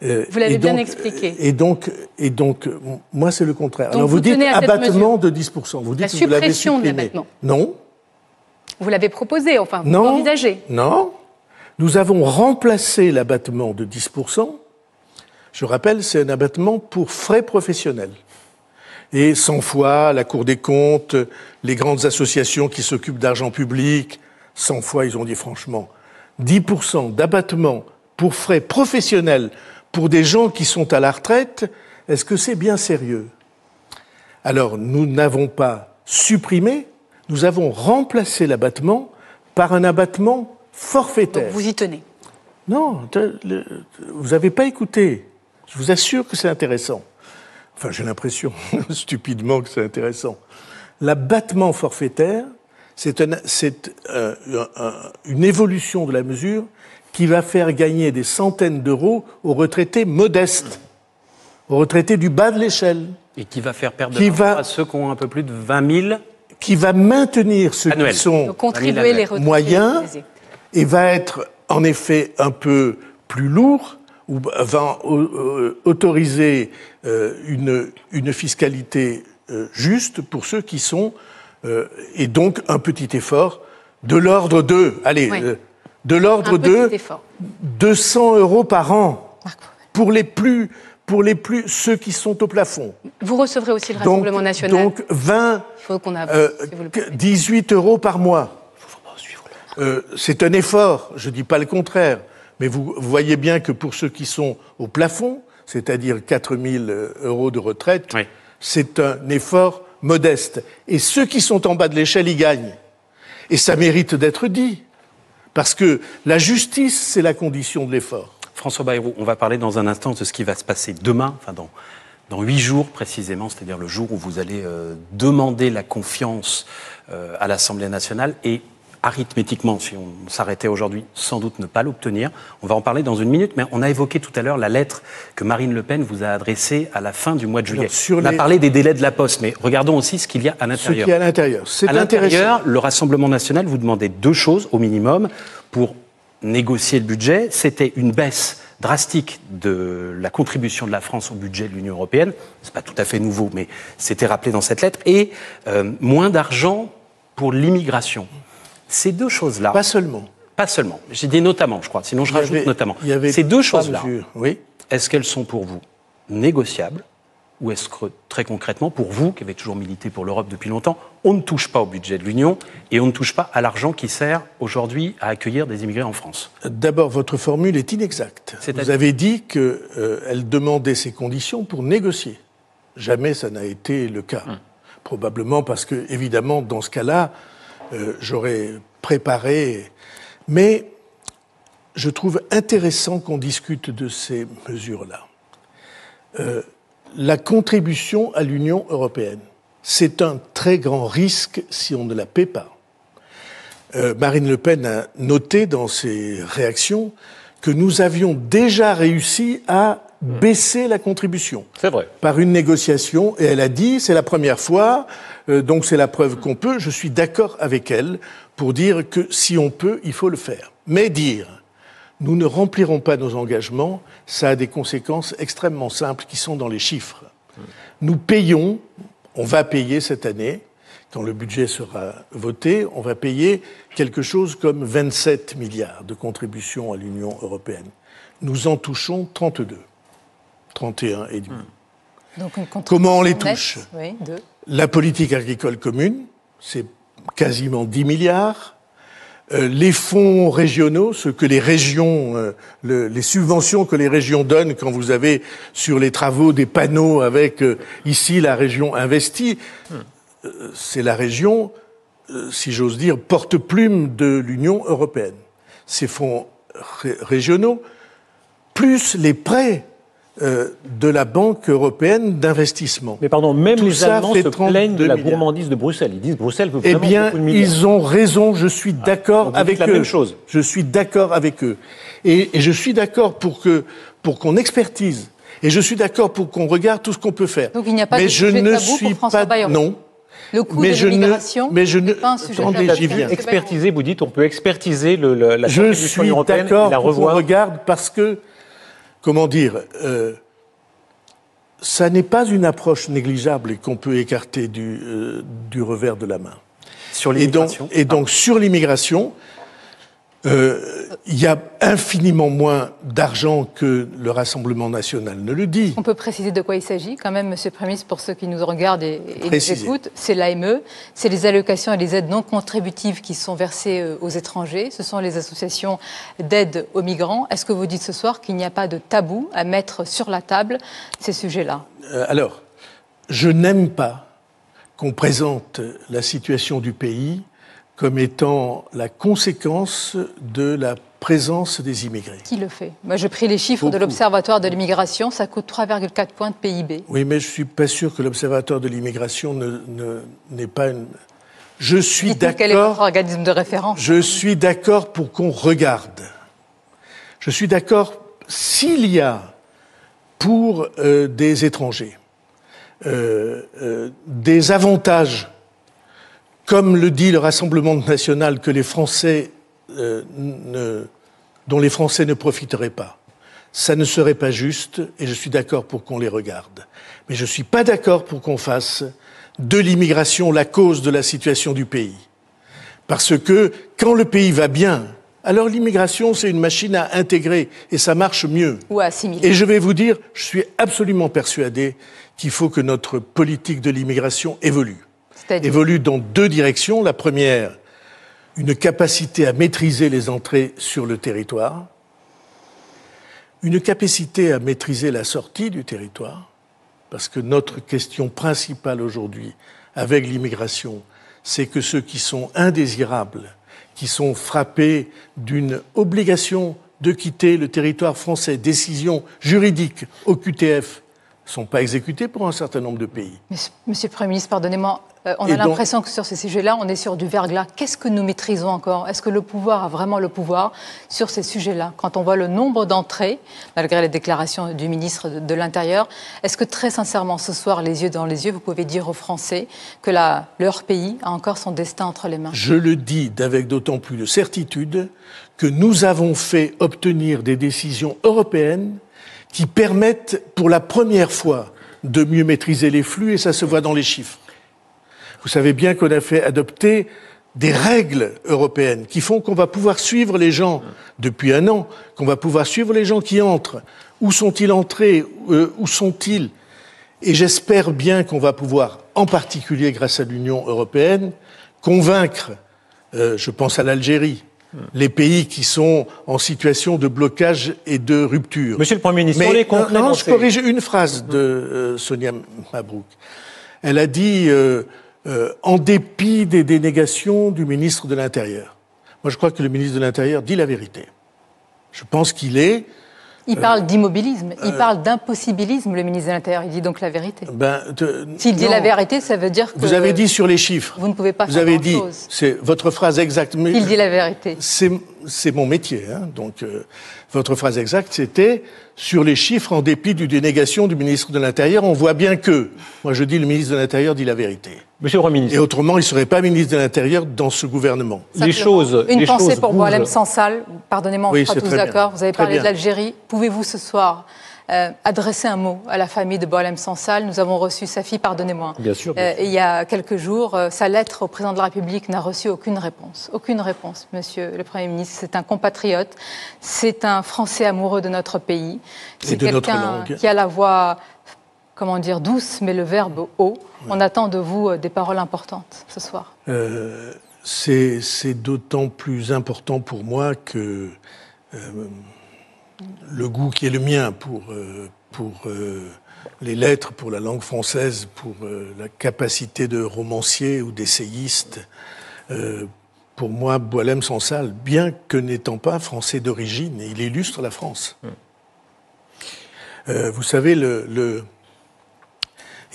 Vous l'avez bien expliqué. Et donc, moi, c'est le contraire. Alors, vous dites abattement de 10%. Vous dites la suppression de l'abattement. Non. Vous l'avez proposé, enfin, vous l'envisagez. Non. Nous avons remplacé l'abattement de 10%. Je rappelle, c'est un abattement pour frais professionnels. Et 100 fois, la Cour des comptes, les grandes associations qui s'occupent d'argent public, 100 fois, ils ont dit franchement, 10% d'abattement pour frais professionnels pour des gens qui sont à la retraite, est-ce que c'est bien sérieux ? Alors, nous n'avons pas supprimé, nous avons remplacé l'abattement par un abattement forfaitaire. Donc vous y tenez ? Non, vous n'avez pas écouté. Je vous assure que c'est intéressant. Enfin, j'ai l'impression, stupidement, que c'est intéressant. L'abattement forfaitaire, c'est une évolution de la mesure qui va faire gagner des centaines d'euros aux retraités modestes, aux retraités du bas de l'échelle. Et qui va faire perdre de l'argent à ceux qui ont un peu plus de 20 000 qui va maintenir ceux qui sont moyens et va être en effet un peu plus lourd, ou va autoriser une fiscalité juste pour ceux qui sont... et donc un petit effort de l'ordre de... Allez... Oui. De l'ordre de 200 € par an pour les plus ceux qui sont au plafond. Vous recevrez aussi le Rassemblement national. Donc 18 € par mois. C'est un effort, je ne dis pas le contraire, Mais vous voyez bien que pour ceux qui sont au plafond, c'est-à-dire 4 000 € de retraite, oui, c'est un effort modeste. Et ceux qui sont en bas de l'échelle y gagnent. Et ça mérite d'être dit. Parce que la justice, c'est la condition de l'effort. François Bayrou, on va parler dans un instant de ce qui va se passer demain, enfin dans 8 jours précisément, c'est-à-dire le jour où vous allez demander la confiance à l'Assemblée nationale et arithmétiquement, si on s'arrêtait aujourd'hui, sans doute ne pas l'obtenir. On va en parler dans une minute, mais on a évoqué tout à l'heure la lettre que Marine Le Pen vous a adressée à la fin du mois de juillet. On a parlé des délais de la Poste, mais regardons aussi ce qu'il y a à l'intérieur. Ce qu'il y a à l'intérieur, c'est intéressant. À l'intérieur, le Rassemblement national vous demandait 2 choses au minimum pour négocier le budget. C'était une baisse drastique de la contribution de la France au budget de l'Union européenne. C'est pas tout à fait nouveau, mais c'était rappelé dans cette lettre. Et moins d'argent pour l'immigration. Ces 2 choses-là... Pas seulement. Pas seulement. J'ai dit notamment, je crois. Sinon, je rajoute notamment. Ces 2 choses-là, oui, est-ce qu'elles sont pour vous négociables? Ou est-ce que, très concrètement, pour vous, qui avez toujours milité pour l'Europe depuis longtemps, on ne touche pas au budget de l'Union et on ne touche pas à l'argent qui sert aujourd'hui à accueillir des immigrés en France? D'abord, votre formule est inexacte. Vous avez dit qu'elle demandait ces conditions pour négocier. Jamais ça n'a été le cas. Probablement parce que, évidemment, dans ce cas-là, j'aurais préparé. Mais je trouve intéressant qu'on discute de ces mesures-là. La contribution à l'Union européenne, c'est un très grand risque si on ne la paie pas. Marine Le Pen a noté dans ses réactions que nous avions déjà réussi à baisser la contribution. C'est vrai. Par une négociation, et elle a dit, c'est la première fois, donc c'est la preuve qu'on peut. Je suis d'accord avec elle pour dire que si on peut, il faut le faire. Mais dire, nous ne remplirons pas nos engagements, ça a des conséquences extrêmement simples qui sont dans les chiffres. Nous payons, on va payer cette année, quand le budget sera voté, on va payer quelque chose comme 27 milliards de contributions à l'Union européenne. Nous en touchons 32, 31 et demi. Donc une comment on les touche? Oui, La politique agricole commune, c'est quasiment 10 milliards. Les fonds régionaux, ce que les régions, les subventions que les régions donnent quand vous avez sur les travaux des panneaux avec ici la région investie, c'est la région, si j'ose dire, porte-plume de l'Union européenne. Ces fonds régionaux, plus les prêts de la Banque européenne d'investissement. Mais pardon, même les Allemands se plaignent de la gourmandise de Bruxelles. Ils disent Bruxelles veut vraiment beaucoup de milliards. Ils ont raison, je suis d'accord avec eux. Même chose. Je suis d'accord avec eux. Et je suis d'accord pour qu'on expertise. Et je suis d'accord pour qu'on regarde tout ce qu'on peut faire. Donc il n'y a pas de sujet tabou pour François Bayrou. Non. Le coût de l'immigration n'est pas un sujet tabou. Attendez, j'y viens. Expertiser, vous dites, on peut expertiser la contribution européenne et la revoir. Je suis d'accord pour qu'on regarde parce que, comment dire, ça n'est pas une approche négligeable et qu'on peut écarter du revers de la main. Sur l'immigration. Et donc sur l'immigration, il y a infiniment moins d'argent que le Rassemblement national ne le dit. On peut préciser de quoi il s'agit quand même, Monsieur le Premier ministre, pour ceux qui nous regardent et nous écoutent. C'est l'AME, c'est les allocations et les aides non contributives qui sont versées aux étrangers. Ce sont les associations d'aide aux migrants. Est-ce que vous dites ce soir qu'il n'y a pas de tabou à mettre sur la table ces sujets-là? Alors, je n'aime pas qu'on présente la situation du pays comme étant la conséquence de la présence des immigrés. Qui le fait? Moi, je pris les chiffres de l'Observatoire de l'immigration, ça coûte 3,4 points de PIB. Oui, mais je ne suis pas sûr que l'Observatoire de l'immigration n'est pas une... Je suis d'accord... Quel est votre organisme de référence? Je suis d'accord pour qu'on regarde. Je suis d'accord s'il y a pour des étrangers des avantages, comme le dit le Rassemblement national, que les Français dont les Français ne profiteraient pas. Ça ne serait pas juste, et je suis d'accord pour qu'on les regarde. Mais je ne suis pas d'accord pour qu'on fasse de l'immigration la cause de la situation du pays. Parce que quand le pays va bien, alors l'immigration, c'est une machine à intégrer, et ça marche mieux. Ou à assimiler. Et je vais vous dire, je suis absolument persuadé qu'il faut que notre politique de l'immigration évolue. Évolue dans 2 directions. La première, une capacité à maîtriser les entrées sur le territoire. une capacité à maîtriser la sortie du territoire, parce que notre question principale aujourd'hui avec l'immigration, c'est que ceux qui sont indésirables, qui sont frappés d'une obligation de quitter le territoire français, décision juridique au QTF, ne sont pas exécutés pour un certain nombre de pays. Monsieur le Premier ministre, pardonnez-moi, on a l'impression que sur ces sujets-là, on est sur du verglas. Qu'est-ce que nous maîtrisons encore? Est-ce que le pouvoir a vraiment le pouvoir sur ces sujets-là? Quand on voit le nombre d'entrées, malgré les déclarations du ministre de l'Intérieur, est-ce que très sincèrement, ce soir, les yeux dans les yeux, vous pouvez dire aux Français que leur pays a encore son destin entre les mains? Je le dis avec d'autant plus de certitude que nous avons fait obtenir des décisions européennes qui permettent pour la première fois de mieux maîtriser les flux, et ça se voit dans les chiffres. Vous savez bien qu'on a fait adopter des règles européennes qui font qu'on va pouvoir suivre les gens depuis un an, qu'on va pouvoir suivre les gens qui entrent. Où sont-ils entrés? Où sont-ils? Et j'espère bien qu'on va pouvoir, en particulier grâce à l'Union européenne, convaincre, je pense à l'Algérie, les pays qui sont en situation de blocage et de rupture. Monsieur le Premier ministre, non, je corrige une phrase de Sonia Mabrouk. Elle a dit en dépit des dénégations du ministre de l'Intérieur. Moi, je crois que le ministre de l'Intérieur dit la vérité. Je pense qu'il est... Il parle d'immobilisme, il parle d'impossibilisme, le ministre de l'Intérieur. Il dit donc la vérité. S'il dit la vérité, ça veut dire que... Vous avez dit sur les chiffres. Vous ne pouvez pas faire grand-chose. Vous avez dit, c'est votre phrase exacte. Il dit la vérité. C'est mon métier. Donc, votre phrase exacte, c'était sur les chiffres, en dépit du dénégation du ministre de l'Intérieur, on voit bien que... Moi, je dis le ministre de l'Intérieur dit la vérité. Monsieur le Premier ministre. Et autrement, il ne serait pas ministre de l'Intérieur dans ce gouvernement. Une pensée pour Boualem Sansal. Pardonnez-moi, on sera tous d'accord. Vous avez parlé de l'Algérie. Pouvez-vous ce soir adresser un mot à la famille de Boualem Sansal? Nous avons reçu sa fille, pardonnez-moi. Bien sûr. Il y a quelques jours, sa lettre au président de la République n'a reçu aucune réponse. Aucune réponse, monsieur le Premier ministre. C'est un compatriote. C'est un Français amoureux de notre pays. C'est quelqu'un qui a la voix... comment dire, douce, mais le verbe haut. On attend de vous des paroles importantes ce soir. C'est d'autant plus important pour moi que le goût qui est le mien pour les lettres, pour la langue française, pour la capacité de romancier ou d'essayiste, pour moi, Boualem Sansal, bien que n'étant pas français d'origine, il illustre la France. Vous savez,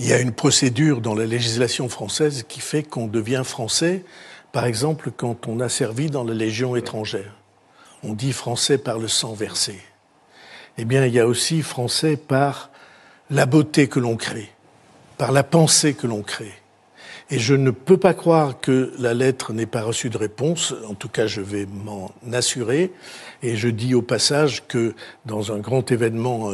il y a une procédure dans la législation française qui fait qu'on devient français, par exemple, quand on a servi dans la Légion étrangère. On dit français par le sang versé. Eh bien, il y a aussi français par la beauté que l'on crée, par la pensée que l'on crée. Et je ne peux pas croire que la lettre n'ait pas reçu de réponse. En tout cas, je vais m'en assurer. Et je dis au passage que dans un grand événement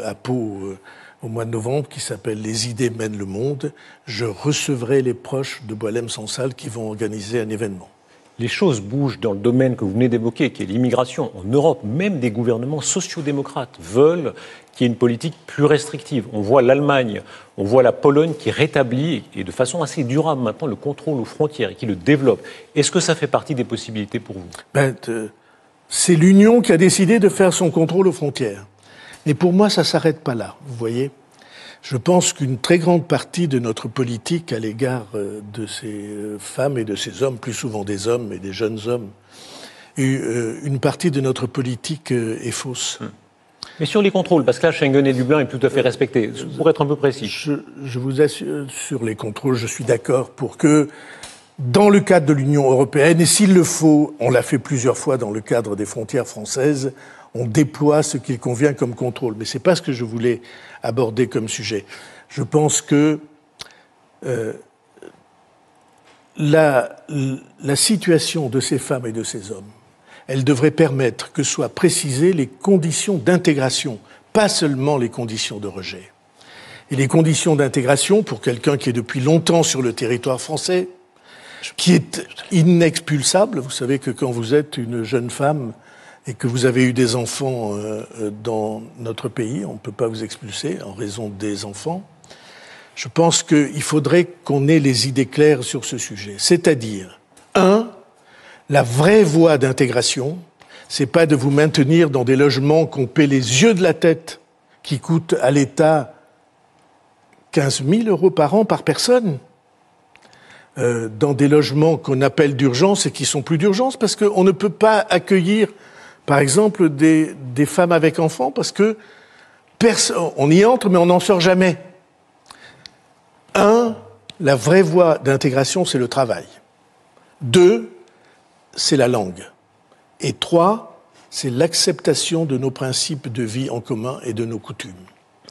à Pau, au mois de novembre, qui s'appelle « Les idées mènent le monde », je recevrai les proches de Boualem Sansal qui vont organiser un événement. Les choses bougent dans le domaine que vous venez d'évoquer, qui est l'immigration. En Europe, même des gouvernements sociodémocrates veulent qu'il y ait une politique plus restrictive. On voit l'Allemagne, on voit la Pologne qui rétablit, et de façon assez durable maintenant, le contrôle aux frontières et qui le développe. Est-ce que ça fait partie des possibilités pour vous? C'est l'Union qui a décidé de faire son contrôle aux frontières. Mais pour moi, ça ne s'arrête pas là, vous voyez. Je pense qu'une très grande partie de notre politique à l'égard de ces femmes et de ces hommes, plus souvent des hommes et des jeunes hommes, une partie de notre politique est fausse. Mais sur les contrôles, parce que là, Schengen et Dublin est tout à fait respecté, pour être un peu précis. Je vous assure, sur les contrôles, je suis d'accord pour que, dans le cadre de l'Union européenne, et s'il le faut, on l'a fait plusieurs fois dans le cadre des frontières françaises, on déploie ce qu'il convient comme contrôle. Mais ce n'est pas ce que je voulais aborder comme sujet. Je pense que la situation de ces femmes et de ces hommes, elle devrait permettre que soient précisées les conditions d'intégration, pas seulement les conditions de rejet. Et les conditions d'intégration pour quelqu'un qui est depuis longtemps sur le territoire français, qui est inexpulsable. Vous savez que quand vous êtes une jeune femme et que vous avez eu des enfants dans notre pays, on ne peut pas vous expulser en raison des enfants. Je pense qu'il faudrait qu'on ait les idées claires sur ce sujet. C'est-à-dire, la vraie voie d'intégration, c'est pas de vous maintenir dans des logements qu'on paie les yeux de la tête, qui coûtent à l'État 15 000 euros par an par personne, dans des logements qu'on appelle d'urgence et qui sont plus d'urgence, parce qu'on ne peut pas accueillir, par exemple, des femmes avec enfants, parce que on y entre, mais on n'en sort jamais. La vraie voie d'intégration, c'est le travail. 2, c'est la langue. Et 3, c'est l'acceptation de nos principes de vie en commun et de nos coutumes.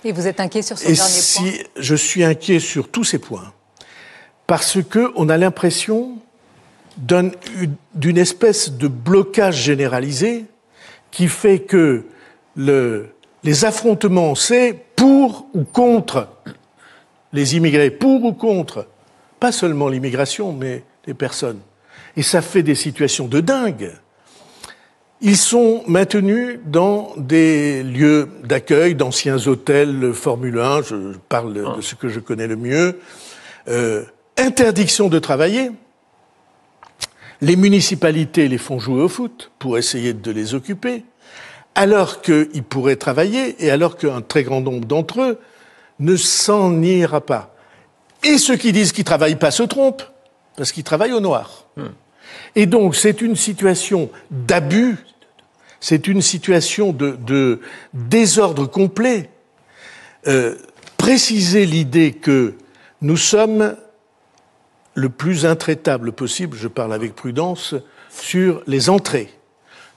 Et vous êtes inquiet sur ce dernier point ? Je suis inquiet sur tous ces points. Parce qu'on a l'impression d'une espèce de blocage généralisé qui fait que les affrontements, c'est pour ou contre les immigrés, pour ou contre, pas seulement l'immigration, mais les personnes. Et ça fait des situations de dingue. Ils sont maintenus dans des lieux d'accueil, d'anciens hôtels Formule 1, je parle de ce que je connais le mieux, interdiction de travailler. Les municipalités les font jouer au foot pour essayer de les occuper, alors qu'ils pourraient travailler et alors qu'un très grand nombre d'entre eux ne s'en ira pas. Et ceux qui disent qu'ils ne travaillent pas se trompent, parce qu'ils travaillent au noir. Et donc, c'est une situation d'abus, c'est une situation de désordre complet. Préciser l'idée que nous sommes le plus intraitable possible, je parle avec prudence, sur les entrées,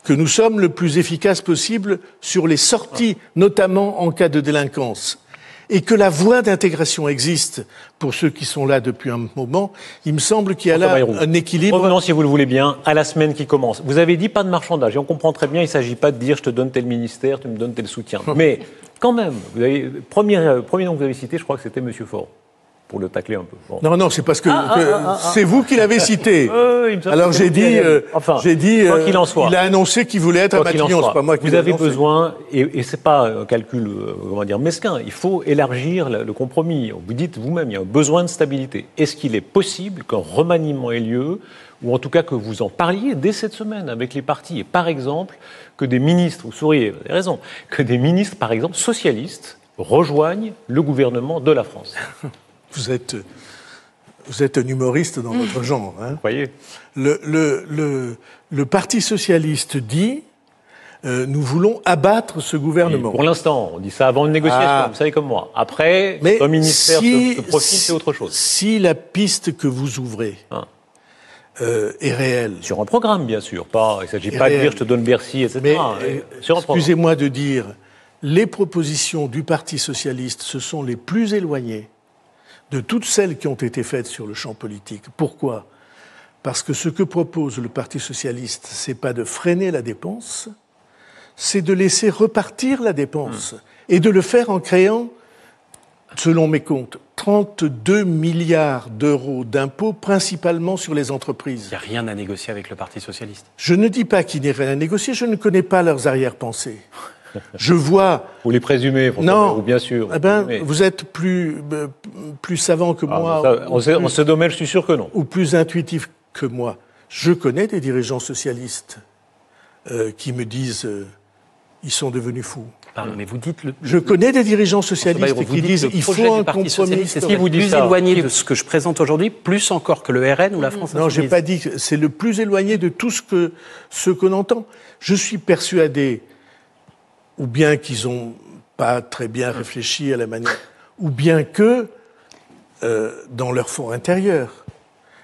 que nous sommes le plus efficace possible sur les sorties, notamment en cas de délinquance, et que la voie d'intégration existe pour ceux qui sont là depuis un moment, il me semble qu'il y a là un équilibre. Revenons, si vous le voulez bien, à la semaine qui commence. Vous avez dit pas de marchandage, et on comprend très bien, il ne s'agit pas de dire je te donne tel ministère, tu me donnes tel soutien. Mais quand même, premier nom que vous avez cité, je crois que c'était M. Faure, pour le tacler un peu. Bon. Non, c'est parce que c'est vous qui l'avez cité. Alors j'ai dit, quoi qu'il en soit, il a annoncé qu'il voulait être à Matignon, c'est pas moi qui l'ai annoncé. Vous avez besoin, et c'est pas un calcul, mesquin, il faut élargir le compromis. Vous dites vous-même, il y a un besoin de stabilité. Est-ce qu'il est possible qu'un remaniement ait lieu, ou en tout cas que vous en parliez dès cette semaine avec les partis, et par exemple, que des ministres, vous souriez, vous avez raison, que des ministres, par exemple, socialistes, rejoignent le gouvernement de la France? Vous êtes un humoriste dans votre genre. Hein. Vous voyez. Le Parti socialiste dit nous voulons abattre ce gouvernement. Et pour l'instant, on dit ça avant une négociation, vous savez comme moi. Après, un ministère se profile, c'est autre chose. Si la piste que vous ouvrez est réelle... Sur un programme, bien sûr. Il ne s'agit pas de dire je te donne Bercy, etc. Mais excusez-moi de dire, les propositions du Parti socialiste, ce sont les plus éloignées de toutes celles qui ont été faites sur le champ politique. Pourquoi ? Parce que ce que propose le Parti socialiste, c'est pas de freiner la dépense, c'est de laisser repartir la dépense et de le faire en créant, selon mes comptes, 32 milliards d'euros d'impôts, principalement sur les entreprises. Il n'y a rien à négocier avec le Parti socialiste. Je ne dis pas qu'il n'y ait rien à négocier, je ne connais pas leurs arrière-pensées. Je vois... Vous les présumez, non, bien sûr. Vous êtes plus savant que moi. En ce domaine, je suis sûr que non. Ou plus intuitif que moi. Je connais des dirigeants socialistes qui me disent ils sont devenus fous. Pardon, mais vous dites je connais des dirigeants socialistes qui disent il faut un compromis. C'est ce qui vous dit plus éloigné de ce que je présente aujourd'hui, plus encore que le RN ou la France Insoumise. Non, j'ai pas dit que c'est le plus éloigné de tout ce qu'on entend. Je suis persuadé, ou bien qu'ils n'ont pas très bien réfléchi à la manière, ou bien que, dans leur fond intérieur,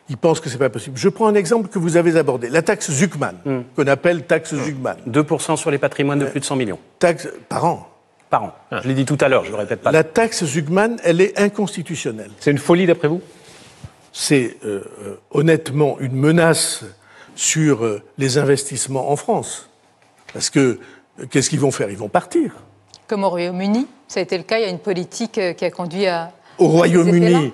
ils pensent que c'est pas possible. Je prends un exemple que vous avez abordé, la taxe Zuckman, qu'on appelle taxe Zuckman. 2% sur les patrimoines de plus de 100 millions. Taxe par an. Par an. Je l'ai dit tout à l'heure, je ne le répète pas. La taxe Zuckman, elle est inconstitutionnelle. C'est une folie d'après vous ? C'est honnêtement une menace sur les investissements en France. Parce que qu'est-ce qu'ils vont faire ? Ils vont partir. Comme au Royaume-Uni, ça a été le cas, il y a une politique qui a conduit à... Au Royaume-Uni,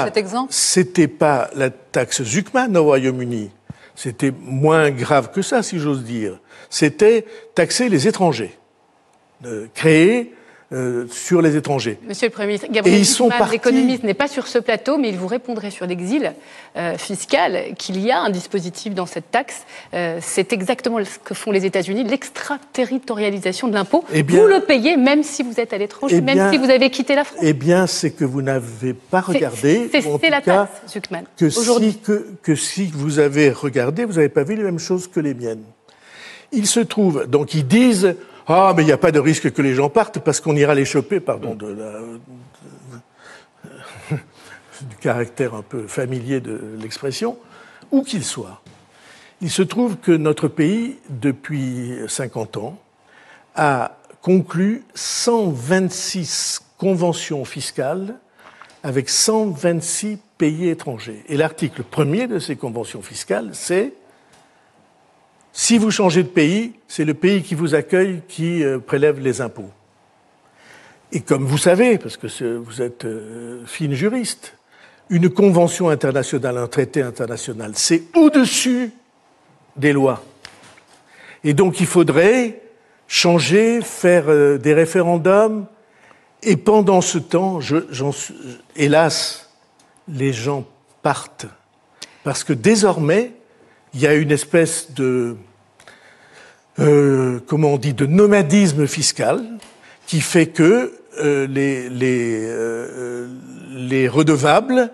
cet exemple ? C'était pas la taxe Zuckman au Royaume-Uni. C'était moins grave que ça, si j'ose dire. C'était taxer les étrangers. Créer sur les étrangers. Monsieur le Premier ministre, Gabriel Zucman, l'économiste, n'est pas sur ce plateau, mais il vous répondrait sur l'exil fiscal qu'il y a un dispositif dans cette taxe. C'est exactement ce que font les États-Unis, l'extraterritorialisation de l'impôt. Vous le payez même si vous êtes à l'étranger, même si vous avez quitté la France. Eh bien, c'est que vous n'avez pas regardé. C'est la taxe, Zucman. Que si vous avez regardé, vous n'avez pas vu les mêmes choses que les miennes. Il se trouve, donc ils disent... Ah, mais il n'y a pas de risque que les gens partent parce qu'on ira les choper, pardon, du caractère un peu familier de l'expression, où qu'ils soient. Il se trouve que notre pays, depuis 50 ans, a conclu 126 conventions fiscales avec 126 pays étrangers. Et l'article 1er de ces conventions fiscales, c'est si vous changez de pays, c'est le pays qui vous accueille qui prélève les impôts. Et comme vous savez, parce que vous êtes fine juriste, une convention internationale, un traité international, c'est au-dessus des lois. Et donc il faudrait changer, faire des référendums. Et pendant ce temps, hélas, les gens partent. Parce que désormais, il y a une espèce de, comment on dit, de nomadisme fiscal qui fait que les redevables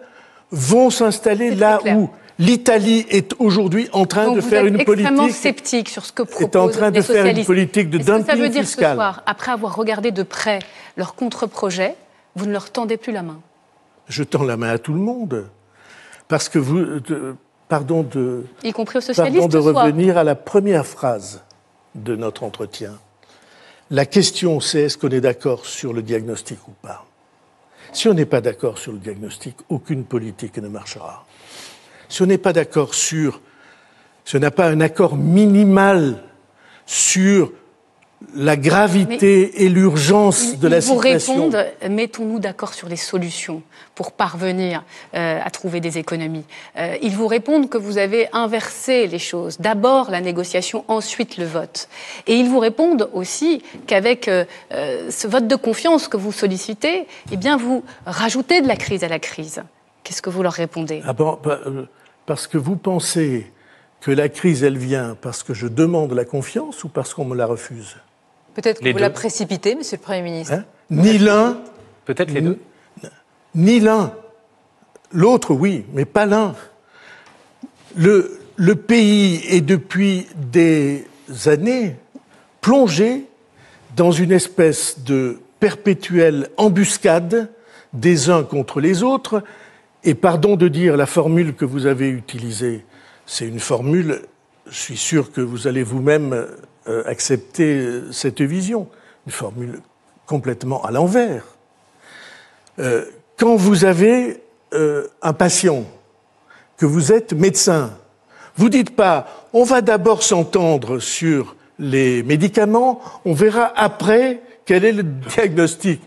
vont s'installer là où l'Italie est aujourd'hui en train de faire une politique. Extrêmement sceptique sur ce que proposent est en train de faire une politique de dumping fiscal. Ça veut dire ce soir, après avoir regardé de près leur contre-projet, vous ne leur tendez plus la main? Je tends la main à tout le monde, parce que vous. Pardon de revenir à la première phrase de notre entretien. La question, c'est est-ce qu'on est d'accord sur le diagnostic ou pas? Si on n'est pas d'accord sur le diagnostic, aucune politique ne marchera. Si on n'est pas d'accord si on n'a pas un accord minimal sur la gravité et l'urgence de la situation. Ils vous répondent, mettons-nous d'accord sur les solutions pour parvenir à trouver des économies. Ils vous répondent que vous avez inversé les choses. D'abord la négociation, ensuite le vote. Et ils vous répondent aussi qu'avec ce vote de confiance que vous sollicitez, eh bien vous rajoutez de la crise à la crise. Qu'est-ce que vous leur répondez? Parce que vous pensez que la crise, elle vient parce que je demande la confiance ou parce qu'on me la refuse? Peut-être que vous la précipitez, Monsieur le Premier ministre. Ni l'un. Peut-être les deux. Ni l'un. L'autre, oui, mais pas l'un. Le pays est depuis des années plongé dans une espèce de perpétuelle embuscade des uns contre les autres. Et pardon de dire la formule que vous avez utilisée, c'est une formule, je suis sûr que vous allez vous-même accepter cette vision, une formule complètement à l'envers. Quand vous avez un patient, que vous êtes médecin, vous dites pas « on va d'abord s'entendre sur les médicaments, on verra après quel est le diagnostic ».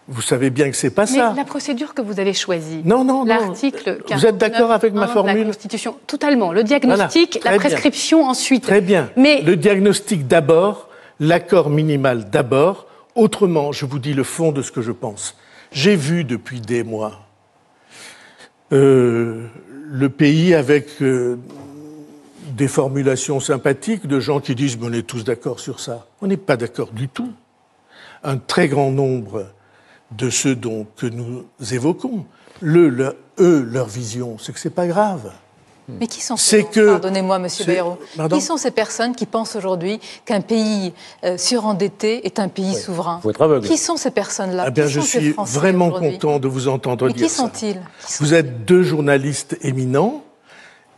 Vous savez bien que c'est pas ça. Mais la procédure que vous avez choisie, non. l'article 49.1 vous êtes d'accord avec ma formule? de la Constitution, totalement. Le diagnostic, voilà, la prescription ensuite. Très bien. Mais le diagnostic d'abord, l'accord minimal d'abord. Autrement, je vous dis le fond de ce que je pense. J'ai vu depuis des mois le pays avec des formulations sympathiques de gens qui disent « on est tous d'accord sur ça ». On n'est pas d'accord du tout. Un très grand nombre de ceux que nous évoquons, leur vision, c'est que c'est pas grave. Mais qui sont ces pardonnez-moi, Monsieur Bayrou, qui sont ces personnes qui pensent aujourd'hui qu'un pays surendetté est un pays souverain? Faut être aveugle. Qui sont ces personnes-là? Je suis vraiment content de vous entendre dire ça. Mais qui sont-ils? Vous êtes deux journalistes éminents,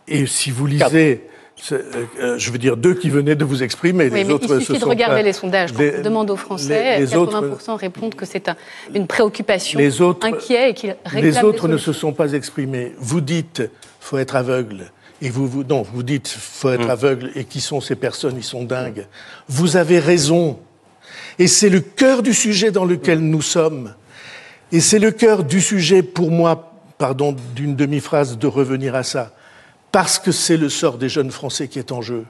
et si vous lisez... je veux dire, deux qui venaient de vous exprimer. Oui, les autres, il suffit de regarder les sondages. Quand on demande aux Français, 80% répondent que c'est une préoccupation, inquiet et qu'ils réclament. Les autres ne se sont pas exprimés. Vous dites, faut être aveugle. Et vous dites, faut être aveugle. Et qui sont ces personnes? Ils sont dingues. Vous avez raison. Et c'est le cœur du sujet dans lequel nous sommes. Et c'est le cœur du sujet, pour moi, pardon d'une demi-phrase, de revenir à ça. Parce que c'est le sort des jeunes Français qui est en jeu.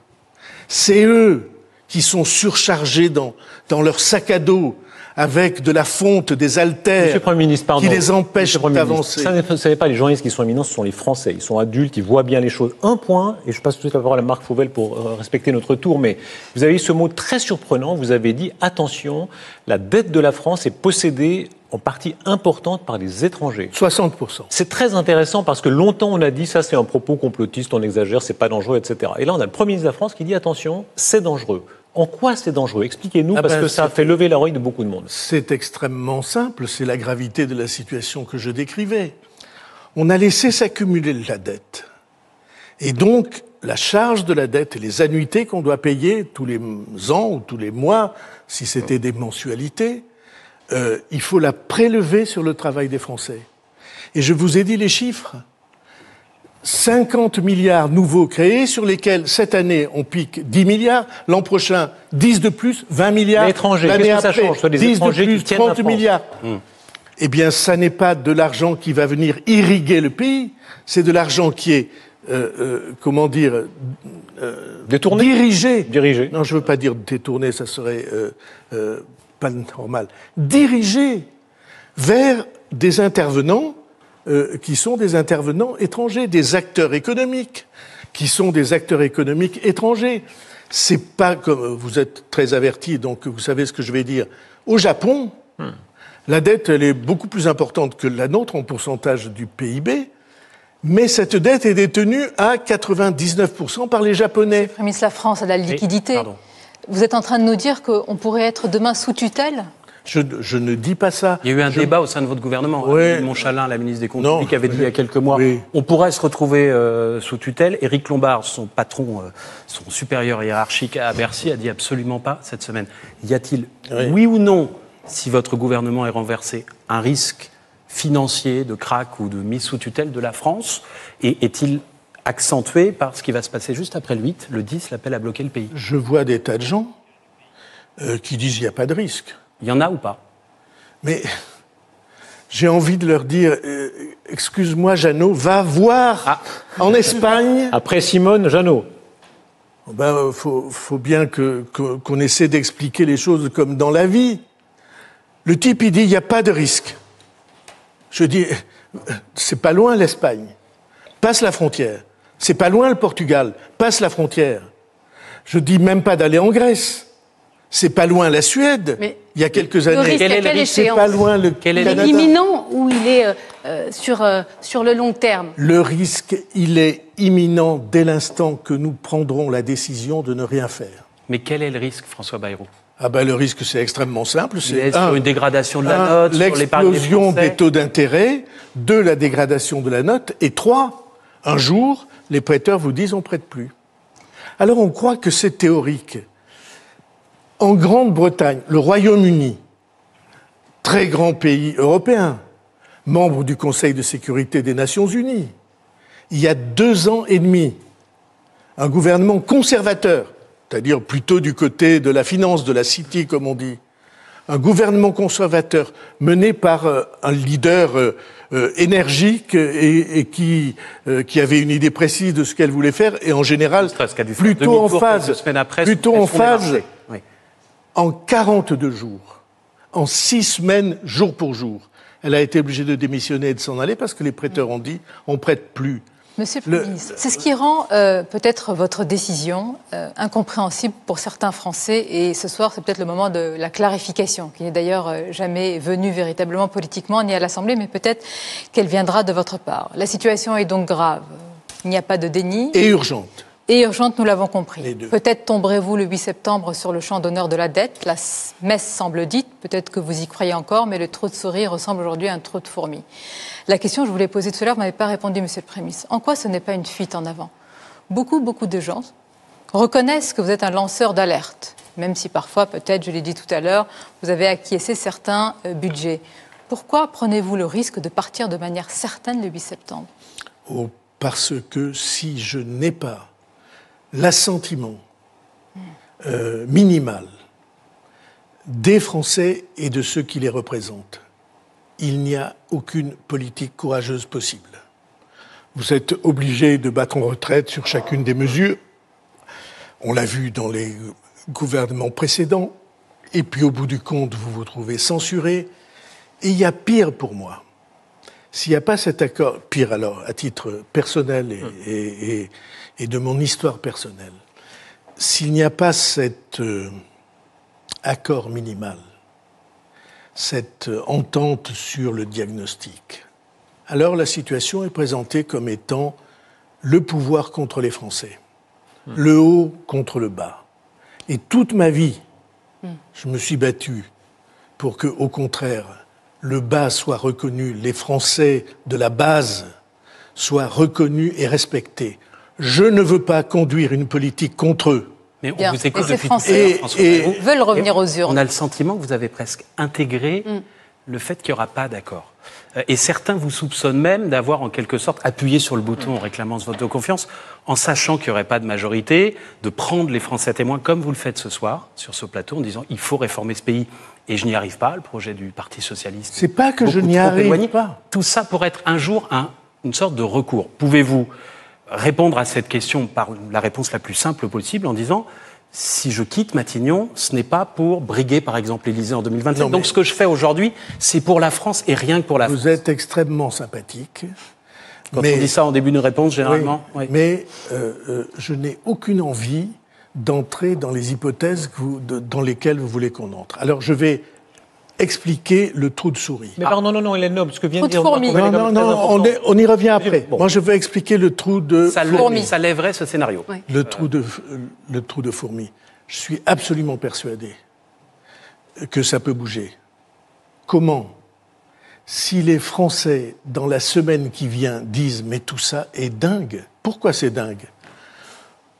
C'est eux qui sont surchargés dans leur sac à dos avec de la fonte, des haltères Monsieur le Premier ministre, pardon, qui les empêchent d'avancer. Ce n'est pas les journalistes qui sont éminents, ce sont les Français. Ils sont adultes, ils voient bien les choses. Un point, et je passe tout de suite la parole à Marc Fauvel pour respecter notre tour, mais vous avez eu ce mot très surprenant, vous avez dit, attention, la dette de la France est possédée en partie importante par des étrangers. 60%. C'est très intéressant parce que longtemps on a dit ça c'est un propos complotiste, on exagère, c'est pas dangereux, etc. Et là on a le Premier ministre de la France qui dit attention, c'est dangereux. En quoi c'est dangereux? Expliquez-nous, parce que ça a fait lever l'oreille de beaucoup de monde. C'est extrêmement simple, c'est la gravité de la situation que je décrivais. On a laissé s'accumuler la dette. Et donc, la charge de la dette et les annuités qu'on doit payer tous les ans ou tous les mois, si c'était des mensualités, il faut la prélever sur le travail des Français. Et je vous ai dit les chiffres. 50 milliards nouveaux créés, sur lesquels, cette année, on pique 10 milliards, l'an prochain, 10 de plus, 20 milliards, l'année après, 10 de plus, 30 milliards. Eh bien, ça n'est pas de l'argent qui va venir irriguer le pays, c'est de l'argent qui est, dirigé. Non, je ne veux pas dire détourné, ça serait pas normal. Dirigé vers des intervenants qui sont des intervenants étrangers, des acteurs économiques, qui sont des acteurs économiques étrangers. C'est pas comme, vous êtes très avertis, donc vous savez ce que je vais dire. Au Japon, la dette, elle est beaucoup plus importante que la nôtre en pourcentage du PIB, mais cette dette est détenue à 99% par les Japonais. Premier ministre, la France a de la liquidité. Vous êtes en train de nous dire qu'on pourrait être demain sous tutelle ? Je ne dis pas ça. Il y a eu un débat au sein de votre gouvernement. Oui. Montchalin, la ministre des Comptes publics, avait dit il y a quelques mois on pourrait se retrouver sous tutelle. Éric Lombard, son patron, son supérieur hiérarchique à Bercy, a dit absolument pas cette semaine. Y a-t-il, oui ou non, si votre gouvernement est renversé, un risque financier de krach ou de mise sous tutelle de la France? Et est-il accentué par ce qui va se passer juste après le 8, le 10, l'appel à bloquer le pays? Je vois des tas de gens qui disent qu'il n'y a pas de risque. Il y en a ou pas? Mais j'ai envie de leur dire, excuse-moi Jeannot, va voir en Espagne. Après Simone, Jeannot. Ben, faut bien qu'on essaie d'expliquer les choses comme dans la vie. Le type, il dit, il n'y a pas de risque. Je dis, c'est pas loin l'Espagne. Passe la frontière. C'est pas loin le Portugal. Passe la frontière. Je dis même pas d'aller en Grèce. C'est pas loin la Suède, mais il y a quelques années. Risque, c'est pas loin le Canada. Il est imminent ou il est sur le long terme? Le risque, il est imminent dès l'instant que nous prendrons la décision de ne rien faire. Mais quel est le risque, François Bayrou? Le risque, c'est extrêmement simple. C'est sur une dégradation de la note, l'explosion des taux d'intérêt, 2, la dégradation de la note, et 3, un jour, les prêteurs vous disent on prête plus. Alors on croit que c'est théorique. En Grande-Bretagne, le Royaume-Uni, très grand pays européen, membre du Conseil de sécurité des Nations Unies, il y a 2 ans et demi, un gouvernement conservateur, c'est-à-dire plutôt du côté de la finance, de la city, comme on dit, un gouvernement conservateur mené par un leader énergique et qui avait une idée précise de ce qu'elle voulait faire, et en général plutôt en phase. En 42 jours, en 6 semaines, jour pour jour, elle a été obligée de démissionner et de s'en aller parce que les prêteurs ont dit on prête plus. Monsieur le Premier ministre, c'est ce qui rend peut-être votre décision incompréhensible pour certains Français, et ce soir c'est peut-être le moment de la clarification, qui n'est d'ailleurs jamais venue véritablement politiquement ni à l'Assemblée, mais peut-être qu'elle viendra de votre part. La situation est donc grave, il n'y a pas de déni. Et urgente. Et urgente, nous l'avons compris. Peut-être tomberez-vous le 8 septembre sur le champ d'honneur de la dette. La messe semble dite, peut-être que vous y croyez encore, mais le trou de souris ressemble aujourd'hui à un trou de fourmis. La question que je voulais poser tout à l'heure, vous n'avez pas répondu, Monsieur le Premier ministre. En quoi ce n'est pas une fuite en avant? Beaucoup de gens reconnaissent que vous êtes un lanceur d'alerte, même si parfois, peut-être, je l'ai dit tout à l'heure, vous avez acquiescé certains budgets. Pourquoi prenez-vous le risque de partir de manière certaine le 8 septembre? Parce que si je n'ai pas l'assentiment minimal des Français et de ceux qui les représentent, il n'y a aucune politique courageuse possible. Vous êtes obligés de battre en retraite sur chacune des mesures. On l'a vu dans les gouvernements précédents. Et puis au bout du compte, vous vous trouvez censuré. Et il y a pire pour moi. S'il n'y a pas cet accord, pire alors, à titre personnel et de mon histoire personnelle, s'il n'y a pas cet accord minimal, cette entente sur le diagnostic, alors la situation est présentée comme étant le pouvoir contre les Français, le haut contre le bas. Et toute ma vie, je me suis battu pour que, au contraire, le bas soit reconnu, les Français de la base soient reconnus et respectés. Je ne veux pas conduire une politique contre eux. Mais on vous écoute depuis Français veulent revenir aux urnes. On a le sentiment que vous avez presque intégré le fait qu'il n'y aura pas d'accord. Et certains vous soupçonnent même d'avoir en quelque sorte appuyé sur le bouton en réclamant ce vote de confiance, en sachant qu'il n'y aurait pas de majorité, de prendre les Français témoins comme vous le faites ce soir sur ce plateau en disant il faut réformer ce pays et je n'y arrive pas, le projet du Parti socialiste. C'est pas que je n'y arrive pas. Tout ça pourrait être un jour une sorte de recours. Pouvez-vous répondre à cette question par la réponse la plus simple possible en disant si je quitte Matignon, ce n'est pas pour briguer, par exemple, l'Élysée en 2027. Non, donc ce que je fais aujourd'hui, c'est pour la France et rien que pour la France. Vous êtes extrêmement sympathique. Quand on dit ça en début de réponse, généralement. Oui. Mais je n'ai aucune envie d'entrer dans les hypothèses dans lesquelles vous voulez qu'on entre. Alors je vais expliquer le trou de souris. Mais pardon, non, Hélène Noble, ce que vient de dire... Non, on y revient après. Bon. Moi, je vais expliquer le trou de fourmi. Ça lèverait ce scénario. Oui. Le trou de fourmi. Je suis absolument persuadé que ça peut bouger. Comment ? Si les Français, dans la semaine qui vient, disent « mais tout ça est dingue ». Pourquoi c'est dingue ?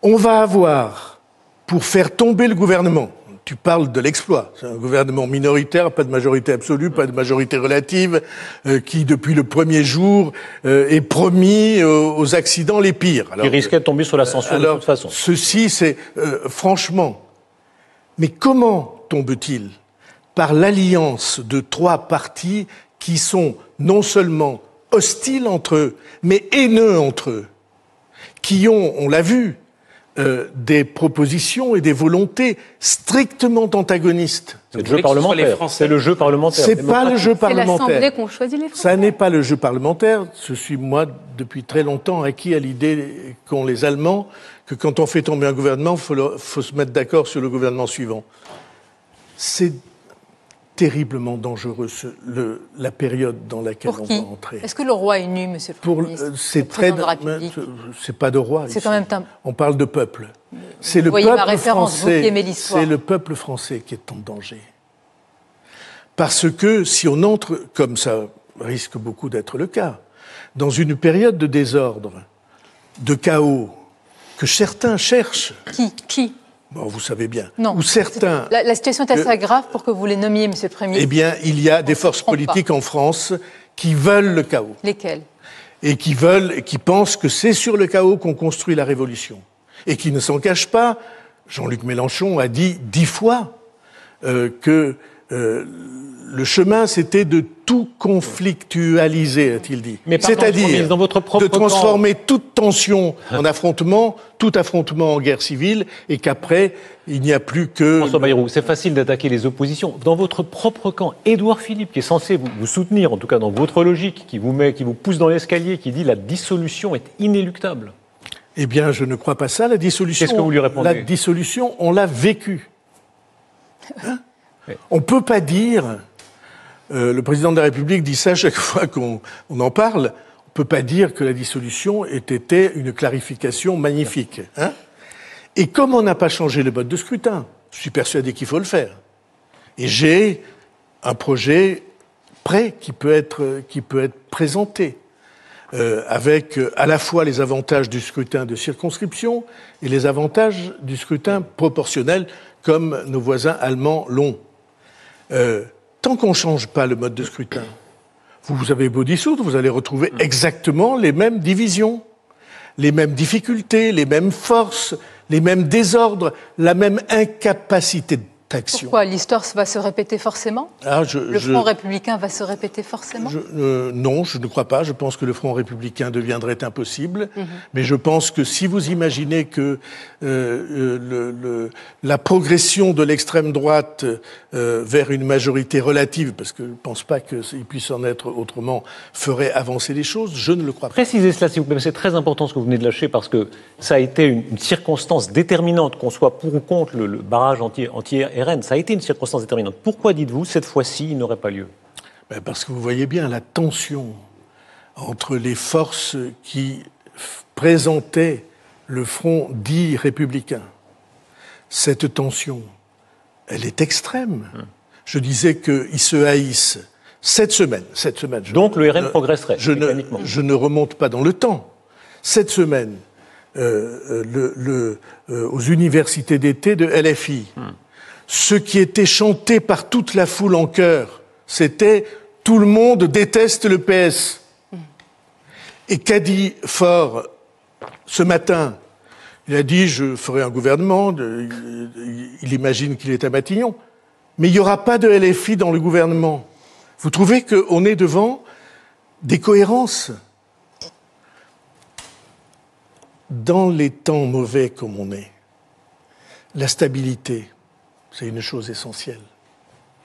On va avoir, pour faire tomber le gouvernement... Tu parles de l'exploit. C'est un gouvernement minoritaire, pas de majorité absolue, pas de majorité relative, qui, depuis le premier jour, est promis aux accidents les pires. Qui risquait de tomber sur la censure de toute façon. Ceci, c'est... franchement... Mais comment tombe-t-il ? Par l'alliance de 3 partis qui sont non seulement hostiles entre eux, mais haineux entre eux, qui ont, on l'a vu, des propositions et des volontés strictement antagonistes. C'est le jeu parlementaire. C'est le jeu parlementaire. C'est pas le jeu parlementaire. C'est l'Assemblée qu'on choisit les Français. Ça n'est pas le jeu parlementaire. Je suis, moi, depuis très longtemps acquis à l'idée qu'ont les Allemands que quand on fait tomber un gouvernement, faut se mettre d'accord sur le gouvernement suivant. C'est terriblement dangereux, la période dans laquelle on va entrer. Est-ce que le roi est nu, monsieur le Premier ministre ? C'est pas de roi. C'est quand même on parle de peuple. C'est le peuple français. C'est le peuple français qui est en danger. Parce que si on entre, comme ça risque beaucoup d'être le cas, dans une période de désordre, de chaos, que certains cherchent. Qui ? Bon, vous savez bien. Non. Ou certains. La situation est assez grave pour que vous les nommiez, monsieur le Premier ministre. Eh bien, il y a des forces politiques en France qui veulent le chaos. Lesquelles ? Et qui pensent que c'est sur le chaos qu'on construit la révolution. Et qui ne s'en cachent pas. Jean-Luc Mélenchon a dit 10 fois que le chemin, c'était de tout conflictualiser, a-t-il dit. C'est-à-dire de transformer toute tension en affrontement, tout affrontement en guerre civile, et qu'après, il n'y a plus que... François Bayrou, c'est facile d'attaquer les oppositions. Dans votre propre camp, Édouard Philippe, qui est censé vous soutenir, en tout cas dans votre logique, qui vous pousse dans l'escalier, qui dit la dissolution est inéluctable. Eh bien, je ne crois pas ça, la dissolution. Qu'est-ce que vous lui répondez ? La dissolution, on l'a vécue. Hein ? On ne peut pas dire... le président de la République dit ça chaque fois qu'on en parle. On ne peut pas dire que la dissolution ait été une clarification magnifique. Hein ? Et comme on n'a pas changé le mode de scrutin, je suis persuadé qu'il faut le faire. Et j'ai un projet prêt qui peut être présenté, avec à la fois les avantages du scrutin de circonscription et les avantages du scrutin proportionnel, comme nos voisins allemands l'ont. Tant qu'on ne change pas le mode de scrutin, vous avez beau dissoudre, vous allez retrouver exactement les mêmes divisions, les mêmes difficultés, les mêmes forces, les mêmes désordres, la même incapacité de action. Pourquoi? L'histoire va se répéter forcément? Le Front républicain va se répéter forcément? Non, je ne crois pas. Je pense que le Front républicain deviendrait impossible. Mais je pense que si vous imaginez que la progression de l'extrême droite vers une majorité relative, parce que je ne pense pas qu'il puisse en être autrement, ferait avancer les choses, je ne le crois pas. Précisez cela, s'il vous plaît. C'est très important ce que vous venez de lâcher, parce que ça a été une circonstance déterminante, qu'on soit pour ou contre le barrage anti-RN. Ça a été une circonstance déterminante. Pourquoi, dites-vous, cette fois-ci, il n'aurait pas lieu? Parce que vous voyez bien la tension entre les forces qui présentaient le front dit républicain. Cette tension, elle est extrême. Je disais qu'ils se haïssent. Cette semaine. Donc le RN progresserait, mécaniquement. Je ne remonte pas dans le temps. Cette semaine, aux universités d'été de LFI, ce qui était chanté par toute la foule en chœur, c'était « Tout le monde déteste le PS ». Et qu'a dit Faure ce matin? Il a dit « Je ferai un gouvernement », il imagine qu'il est à Matignon, mais il n'y aura pas de LFI dans le gouvernement. Vous trouvez qu'on est devant des cohérences? Dans les temps mauvais comme on est, la stabilité, c'est une chose essentielle.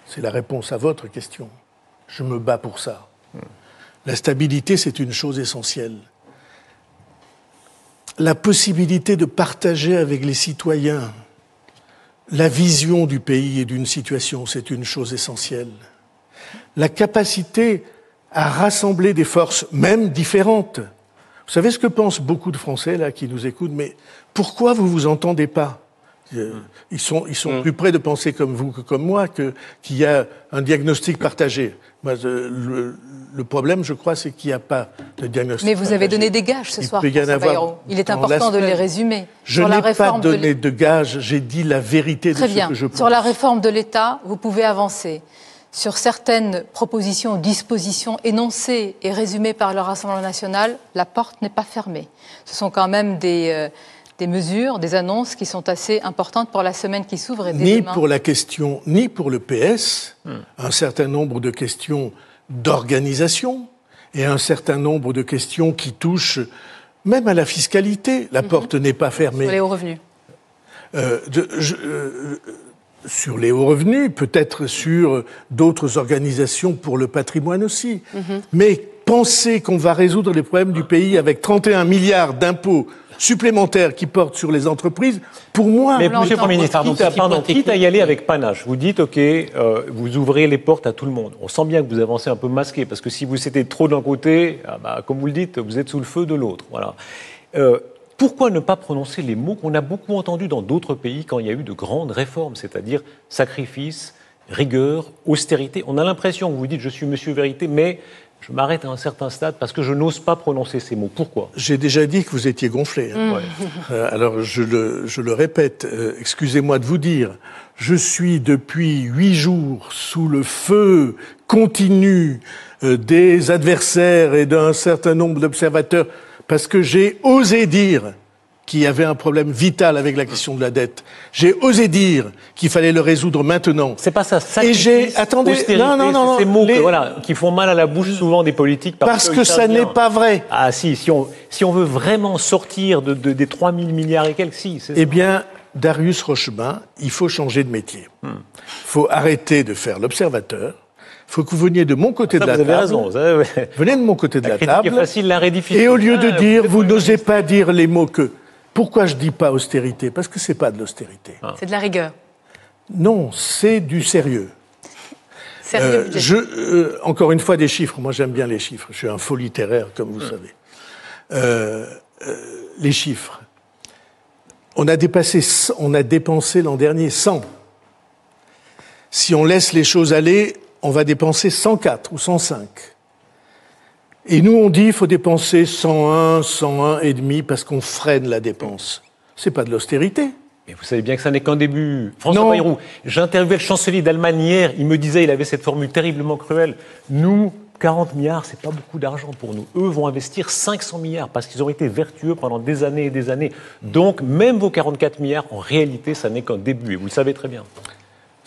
C'est la réponse à votre question. Je me bats pour ça. La stabilité, c'est une chose essentielle. La possibilité de partager avec les citoyens la vision du pays et d'une situation, c'est une chose essentielle. La capacité à rassembler des forces, même différentes. Vous savez ce que pensent beaucoup de Français là qui nous écoutent, mais pourquoi vous vous entendez pas? Ils sont plus près de penser comme vous que comme moi qu'il y a un diagnostic partagé. Moi, le problème, je crois, c'est qu'il n'y a pas de diagnostic. Mais vous avez donné des gages ce soir, François Bayrou. Il est important de les résumer. Je n'ai pas donné de gages, j'ai dit la vérité de ce que je pense. Sur la réforme de l'État, vous pouvez avancer. Sur certaines propositions, dispositions énoncées et résumées par le Rassemblement national, la porte n'est pas fermée. Ce sont quand même des mesures, des annonces qui sont assez importantes pour la semaine qui s'ouvre et dès demain. Pour la question, ni pour le PS, un certain nombre de questions d'organisation et un certain nombre de questions qui touchent même à la fiscalité. La porte n'est pas fermée. Sur les hauts revenus. Sur les hauts revenus, peut-être sur d'autres organisations pour le patrimoine aussi. Mais penser qu'on va résoudre les problèmes du pays avec 31 milliards d'impôts supplémentaires qui portent sur les entreprises, pour moi... Mais monsieur le Premier ministre, quitte à y aller avec panache, vous dites, OK, vous ouvrez les portes à tout le monde. On sent bien que vous avancez un peu masqué, parce que si vous étiez trop d'un côté, comme vous le dites, vous êtes sous le feu de l'autre. Voilà. Pourquoi ne pas prononcer les mots qu'on a beaucoup entendus dans d'autres pays quand il y a eu de grandes réformes, c'est-à-dire sacrifice, rigueur, austérité? On a l'impression que vous dites « je suis monsieur vérité », mais je m'arrête à un certain stade parce que je n'ose pas prononcer ces mots. Pourquoi? J'ai déjà dit que vous étiez gonflé. Alors je le répète, excusez-moi de vous dire, je suis depuis 8 jours sous le feu continu des adversaires et d'un certain nombre d'observateurs parce que j'ai osé dire qu'il y avait un problème vital avec la question de la dette. J'ai osé dire qu'il fallait le résoudre maintenant. C'est pas ça, sacrifice, austérité, non, ces mots qui font mal à la bouche souvent des politiques. Parce que ça n'est pas vrai. Ah si on veut vraiment sortir des 3 000 milliards et quelques, c'est ça. Eh bien, Darius Rochebain, il faut changer de métier. Il faut arrêter de faire l'observateur. Il faut que vous veniez de mon côté de la table. Vous avez raison. Venez de mon côté de la table. C'est facile, l'arrêt difficile. Et au lieu de dire, vous n'osez pas dire les mots que... Pourquoi je ne dis pas austérité? Parce que ce n'est pas de l'austérité. C'est de la rigueur. Non, c'est du sérieux. Encore une fois, des chiffres. Moi, j'aime bien les chiffres. Je suis un faux littéraire, comme vous savez. Les chiffres. On a dépensé l'an dernier 100. Si on laisse les choses aller, on va dépenser 104 ou 105. Et nous, on dit qu'il faut dépenser 101, 101 et demi parce qu'on freine la dépense. C'est pas de l'austérité. Mais vous savez bien que ça n'est qu'un début. François Bayrou, j'interviewais le chancelier d'Allemagne hier, il me disait, il avait cette formule terriblement cruelle. Nous, 40 milliards, c'est pas beaucoup d'argent pour nous. Eux vont investir 500 milliards parce qu'ils ont été vertueux pendant des années et des années. Donc, même vos 44 milliards, en réalité, ça n'est qu'un début. Et vous le savez très bien.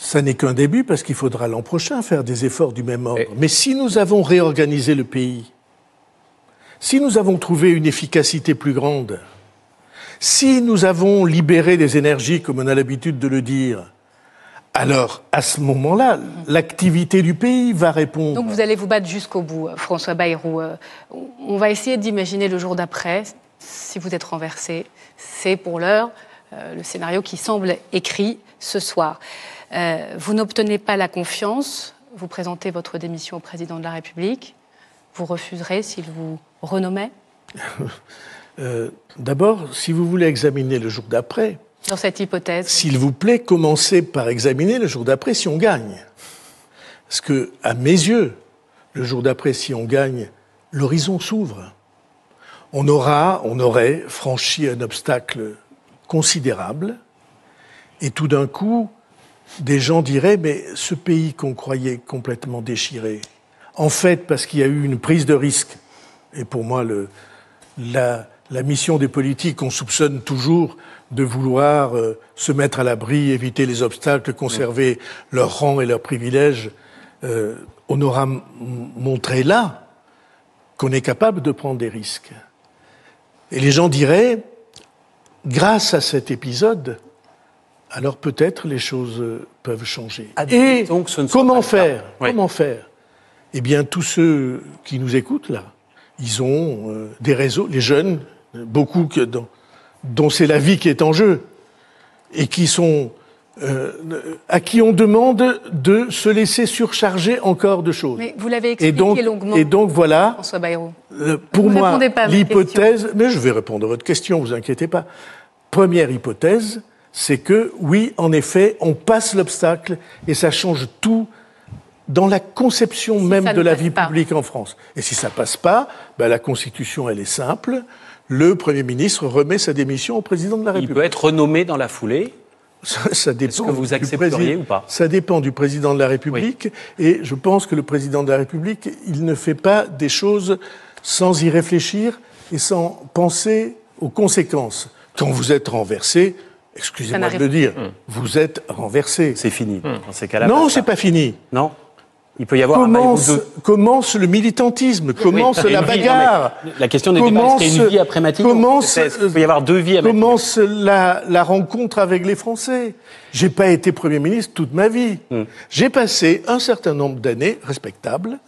Ça n'est qu'un début parce qu'il faudra l'an prochain faire des efforts du même ordre. Mais si nous avons réorganisé le pays, si nous avons trouvé une efficacité plus grande, si nous avons libéré des énergies, comme on a l'habitude de le dire, alors, à ce moment-là, l'activité du pays va répondre. Donc vous allez vous battre jusqu'au bout, François Bayrou. On va essayer d'imaginer le jour d'après, si vous êtes renversé. C'est pour l'heure le scénario qui semble écrit ce soir. Vous n'obtenez pas la confiance, vous présentez votre démission au président de la République. Vous refuserez s'il vous renommait? D'abord, si vous voulez examiner le jour d'après, dans cette hypothèse, s'il vous plaît, commencez par examiner le jour d'après si on gagne. Parce que, à mes yeux, le jour d'après, si on gagne, l'horizon s'ouvre. On aurait franchi un obstacle considérable, et tout d'un coup, des gens diraient, mais ce pays qu'on croyait complètement déchiré, en fait, parce qu'il y a eu une prise de risque, et pour moi, la mission des politiques, on soupçonne toujours de vouloir se mettre à l'abri, éviter les obstacles, conserver leur rang et leurs privilèges. On aura montré là qu'on est capable de prendre des risques. Et les gens diraient, grâce à cet épisode, alors peut-être les choses peuvent changer. Et donc, comment faire? Comment faire? Eh bien, tous ceux qui nous écoutent là, ils ont des réseaux, les jeunes, beaucoup dont c'est la vie qui est en jeu, et qui sont à qui on demande de se laisser surcharger encore de choses. Mais vous l'avez expliqué longuement. Et donc voilà, François Bayrou. Pour moi, l'hypothèse, mais je vais répondre à votre question, vous inquiétez pas. Première hypothèse, c'est que oui, en effet, on passe l'obstacle et ça change tout dans la conception même de la vie publique en France. Et si ça passe pas, ben la Constitution, elle est simple. Le Premier ministre remet sa démission au président de la République. Il peut être renommé dans la foulée. Ça dépend. Est-ce que vous accepteriez ou pas? Ça dépend du président de la République. Oui. Et je pense que le président de la République, il ne fait pas des choses sans y réfléchir et sans penser aux conséquences. Quand vous êtes renversé, excusez-moi de le dire, vous êtes renversé. C'est fini. Dans ces cas-là, non, c'est pas fini. Non. Il peut y avoir commence le militantisme, commence la bagarre. Non, la question n'était pas est-ce qu'il y a une vie après Matignon. Il peut y avoir deux vies à Matignon. Commence la rencontre avec les Français. J'ai pas été Premier ministre toute ma vie. J'ai passé un certain nombre d'années respectables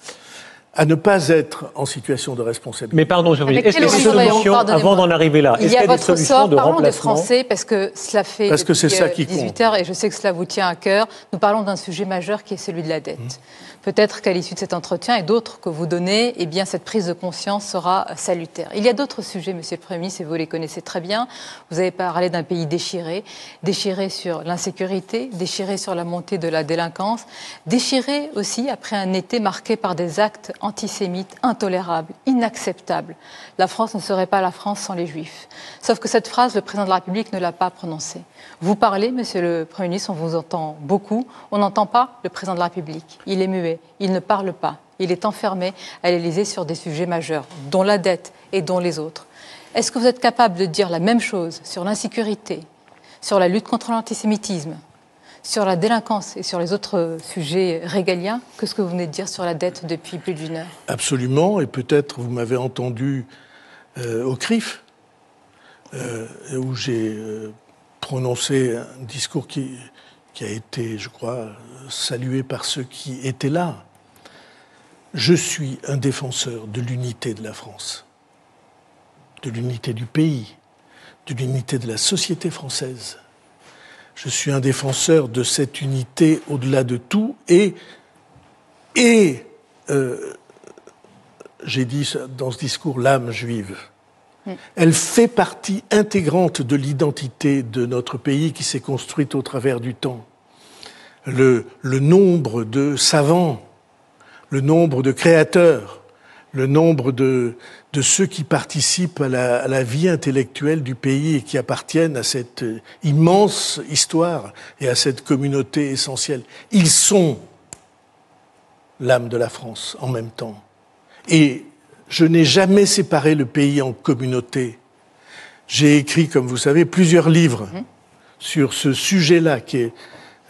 à ne pas être en situation de responsabilité. Mais pardon, est-ce qu'il y a des solutions, avant d'en arriver là, il y a votre sort, parlons des remplacement Français, parce que cela fait depuis 18h, et je sais que cela vous tient à cœur. Nous parlons d'un sujet majeur qui est celui de la dette. Peut-être qu'à l'issue de cet entretien et d'autres que vous donnez, eh bien, cette prise de conscience sera salutaire. Il y a d'autres sujets, Monsieur le Premier ministre, et vous les connaissez très bien. Vous avez parlé d'un pays déchiré, déchiré sur l'insécurité, déchiré sur la montée de la délinquance, déchiré aussi après un été marqué par des actes antisémites intolérables, inacceptables. La France ne serait pas la France sans les Juifs. Sauf que cette phrase, le président de la République ne l'a pas prononcée. Vous parlez, Monsieur le Premier ministre, on vous entend beaucoup. On n'entend pas le président de la République. Il est muet, il ne parle pas. Il est enfermé à l'Élysée sur des sujets majeurs, dont la dette et dont les autres. Est-ce que vous êtes capable de dire la même chose sur l'insécurité, sur la lutte contre l'antisémitisme, sur la délinquance et sur les autres sujets régaliens que ce que vous venez de dire sur la dette depuis plus d'une heure? Absolument, et peut-être vous m'avez entendu au CRIF, où j'ai prononcé un discours qui a été, je crois, salué par ceux qui étaient là. Je suis un défenseur de l'unité de la France, de l'unité du pays, de l'unité de la société française. Je suis un défenseur de cette unité au-delà de tout et j'ai dit dans ce discours l'âme juive. Elle fait partie intégrante de l'identité de notre pays qui s'est construite au travers du temps. Le nombre de savants, le nombre de créateurs, le nombre de ceux qui participent à la vie intellectuelle du pays et qui appartiennent à cette immense histoire et à cette communauté essentielle. Ils sont l'âme de la France en même temps. Et je n'ai jamais séparé le pays en communautés. J'ai écrit, comme vous savez, plusieurs livres sur ce sujet-là, qui est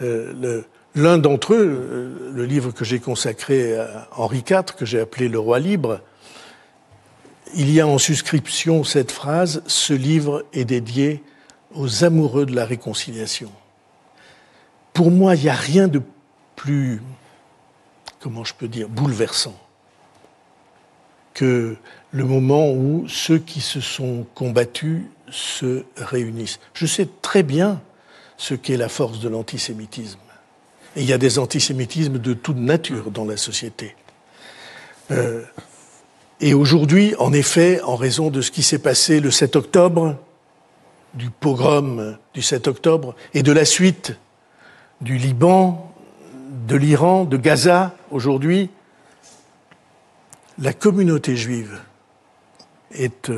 le L'un d'entre eux, le livre que j'ai consacré à Henri IV, que j'ai appelé Le Roi libre, il y a en suscription cette phrase « Ce livre est dédié aux amoureux de la réconciliation ». Pour moi, il n'y a rien de plus, comment je peux dire, bouleversant que le moment où ceux qui se sont combattus se réunissent. Je sais très bien ce qu'est la force de l'antisémitisme. Et il y a des antisémitismes de toute nature dans la société. Et aujourd'hui, en effet, en raison de ce qui s'est passé le 7 octobre, du pogrom du 7 octobre, et de la suite du Liban, de l'Iran, de Gaza, aujourd'hui, la communauté juive est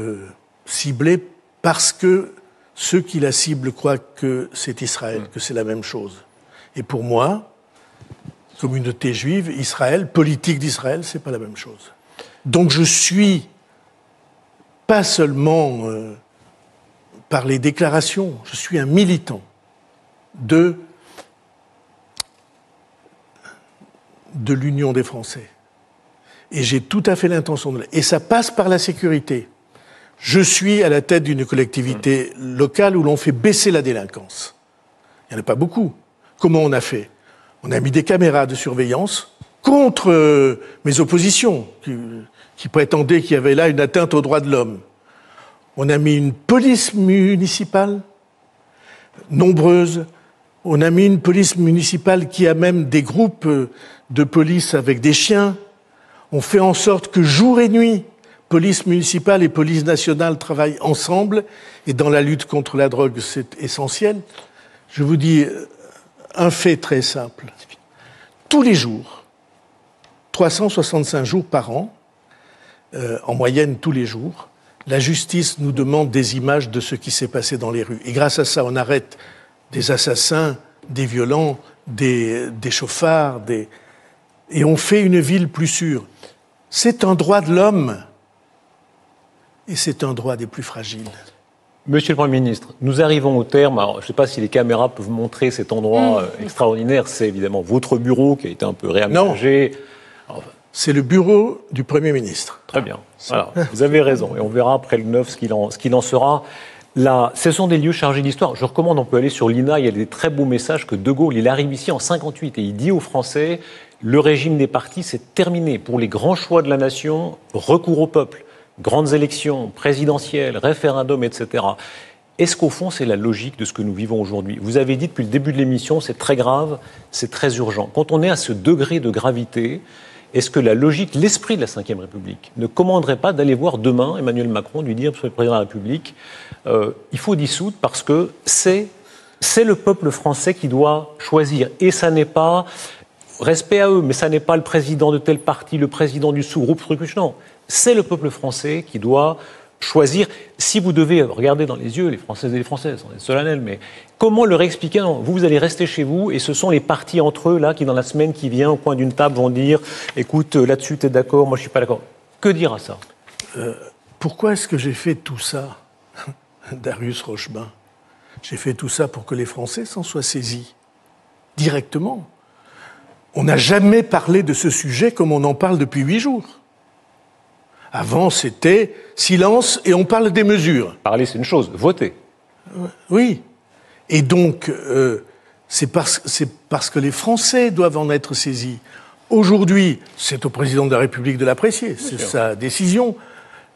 ciblée parce que ceux qui la ciblent croient que c'est Israël, que c'est la même chose. Et pour moi, communauté juive, Israël, politique d'Israël, c'est pas la même chose. Donc je suis pas seulement par les déclarations, je suis un militant de l'Union des Français. Et j'ai tout à fait l'intention de... Et ça passe par la sécurité. Je suis à la tête d'une collectivité locale où l'on fait baisser la délinquance. Il n'y en a pas beaucoup. Comment on a fait? On a mis des caméras de surveillance contre mes oppositions, qui prétendaient qu'il y avait là une atteinte aux droits de l'homme. On a mis une police municipale nombreuse. On a mis une police municipale qui a même des groupes de police avec des chiens. On fait en sorte que jour et nuit, police municipale et police nationale travaillent ensemble. Et dans la lutte contre la drogue, c'est essentiel. Je vous dis un fait très simple. Tous les jours, 365 jours par an, en moyenne tous les jours, la justice nous demande des images de ce qui s'est passé dans les rues. Et grâce à ça, on arrête des assassins, des violents, des chauffards, et on fait une ville plus sûre. C'est un droit de l'homme, et c'est un droit des plus fragiles. Monsieur le Premier ministre, nous arrivons au terme. Alors, je ne sais pas si les caméras peuvent montrer cet endroit extraordinaire. C'est évidemment votre bureau qui a été un peu réaménagé. Non, c'est le bureau du Premier ministre. Très bien. Alors, vous avez raison. Et on verra après le 9 ce qu'il en sera. Là, ce sont des lieux chargés d'histoire. Je recommande, on peut aller sur l'INA. Il y a des très beaux messages que De Gaulle, il arrive ici en 58 et il dit aux Français, le régime des partis, c'est terminé. Pour les grands choix de la nation, recours au peuple. Grandes élections, présidentielles, référendums, etc. Est-ce qu'au fond, c'est la logique de ce que nous vivons aujourd'hui? Vous avez dit depuis le début de l'émission, c'est très grave, c'est très urgent. Quand on est à ce degré de gravité, est-ce que la logique, l'esprit de la Ve République ne commanderait pas d'aller voir demain Emmanuel Macron, lui dire, Monsieur le Président de la République, il faut dissoudre parce que c'est le peuple français qui doit choisir. Et ça n'est pas, respect à eux, mais ça n'est pas le président de tel parti, le président du sous-groupe, non. C'est le peuple français qui doit choisir. Si vous devez regarder dans les yeux les Françaises et les Français, c'est solennel, mais comment leur expliquer? Non, vous allez rester chez vous et ce sont les partis entre eux là qui, dans la semaine qui vient, au coin d'une table, vont dire écoute, là-dessus, tu es d'accord, moi je suis pas d'accord. Que dire à ça? Pourquoi est-ce que j'ai fait tout ça, Darius Rochebain? J'ai fait tout ça pour que les Français s'en soient saisis directement. On n'a jamais parlé de ce sujet comme on en parle depuis 8 jours. Avant, c'était silence et on parle des mesures. Parler, c'est une chose. Voter. Oui. Et donc, c'est parce que les Français doivent en être saisis. Aujourd'hui, c'est au président de la République de l'apprécier. C'est sa décision.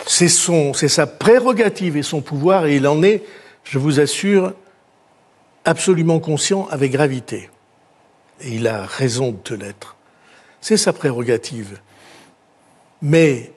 C'est sa prérogative et son pouvoir. Et il en est, je vous assure, absolument conscient avec gravité. Et il a raison de l'être. C'est sa prérogative. Mais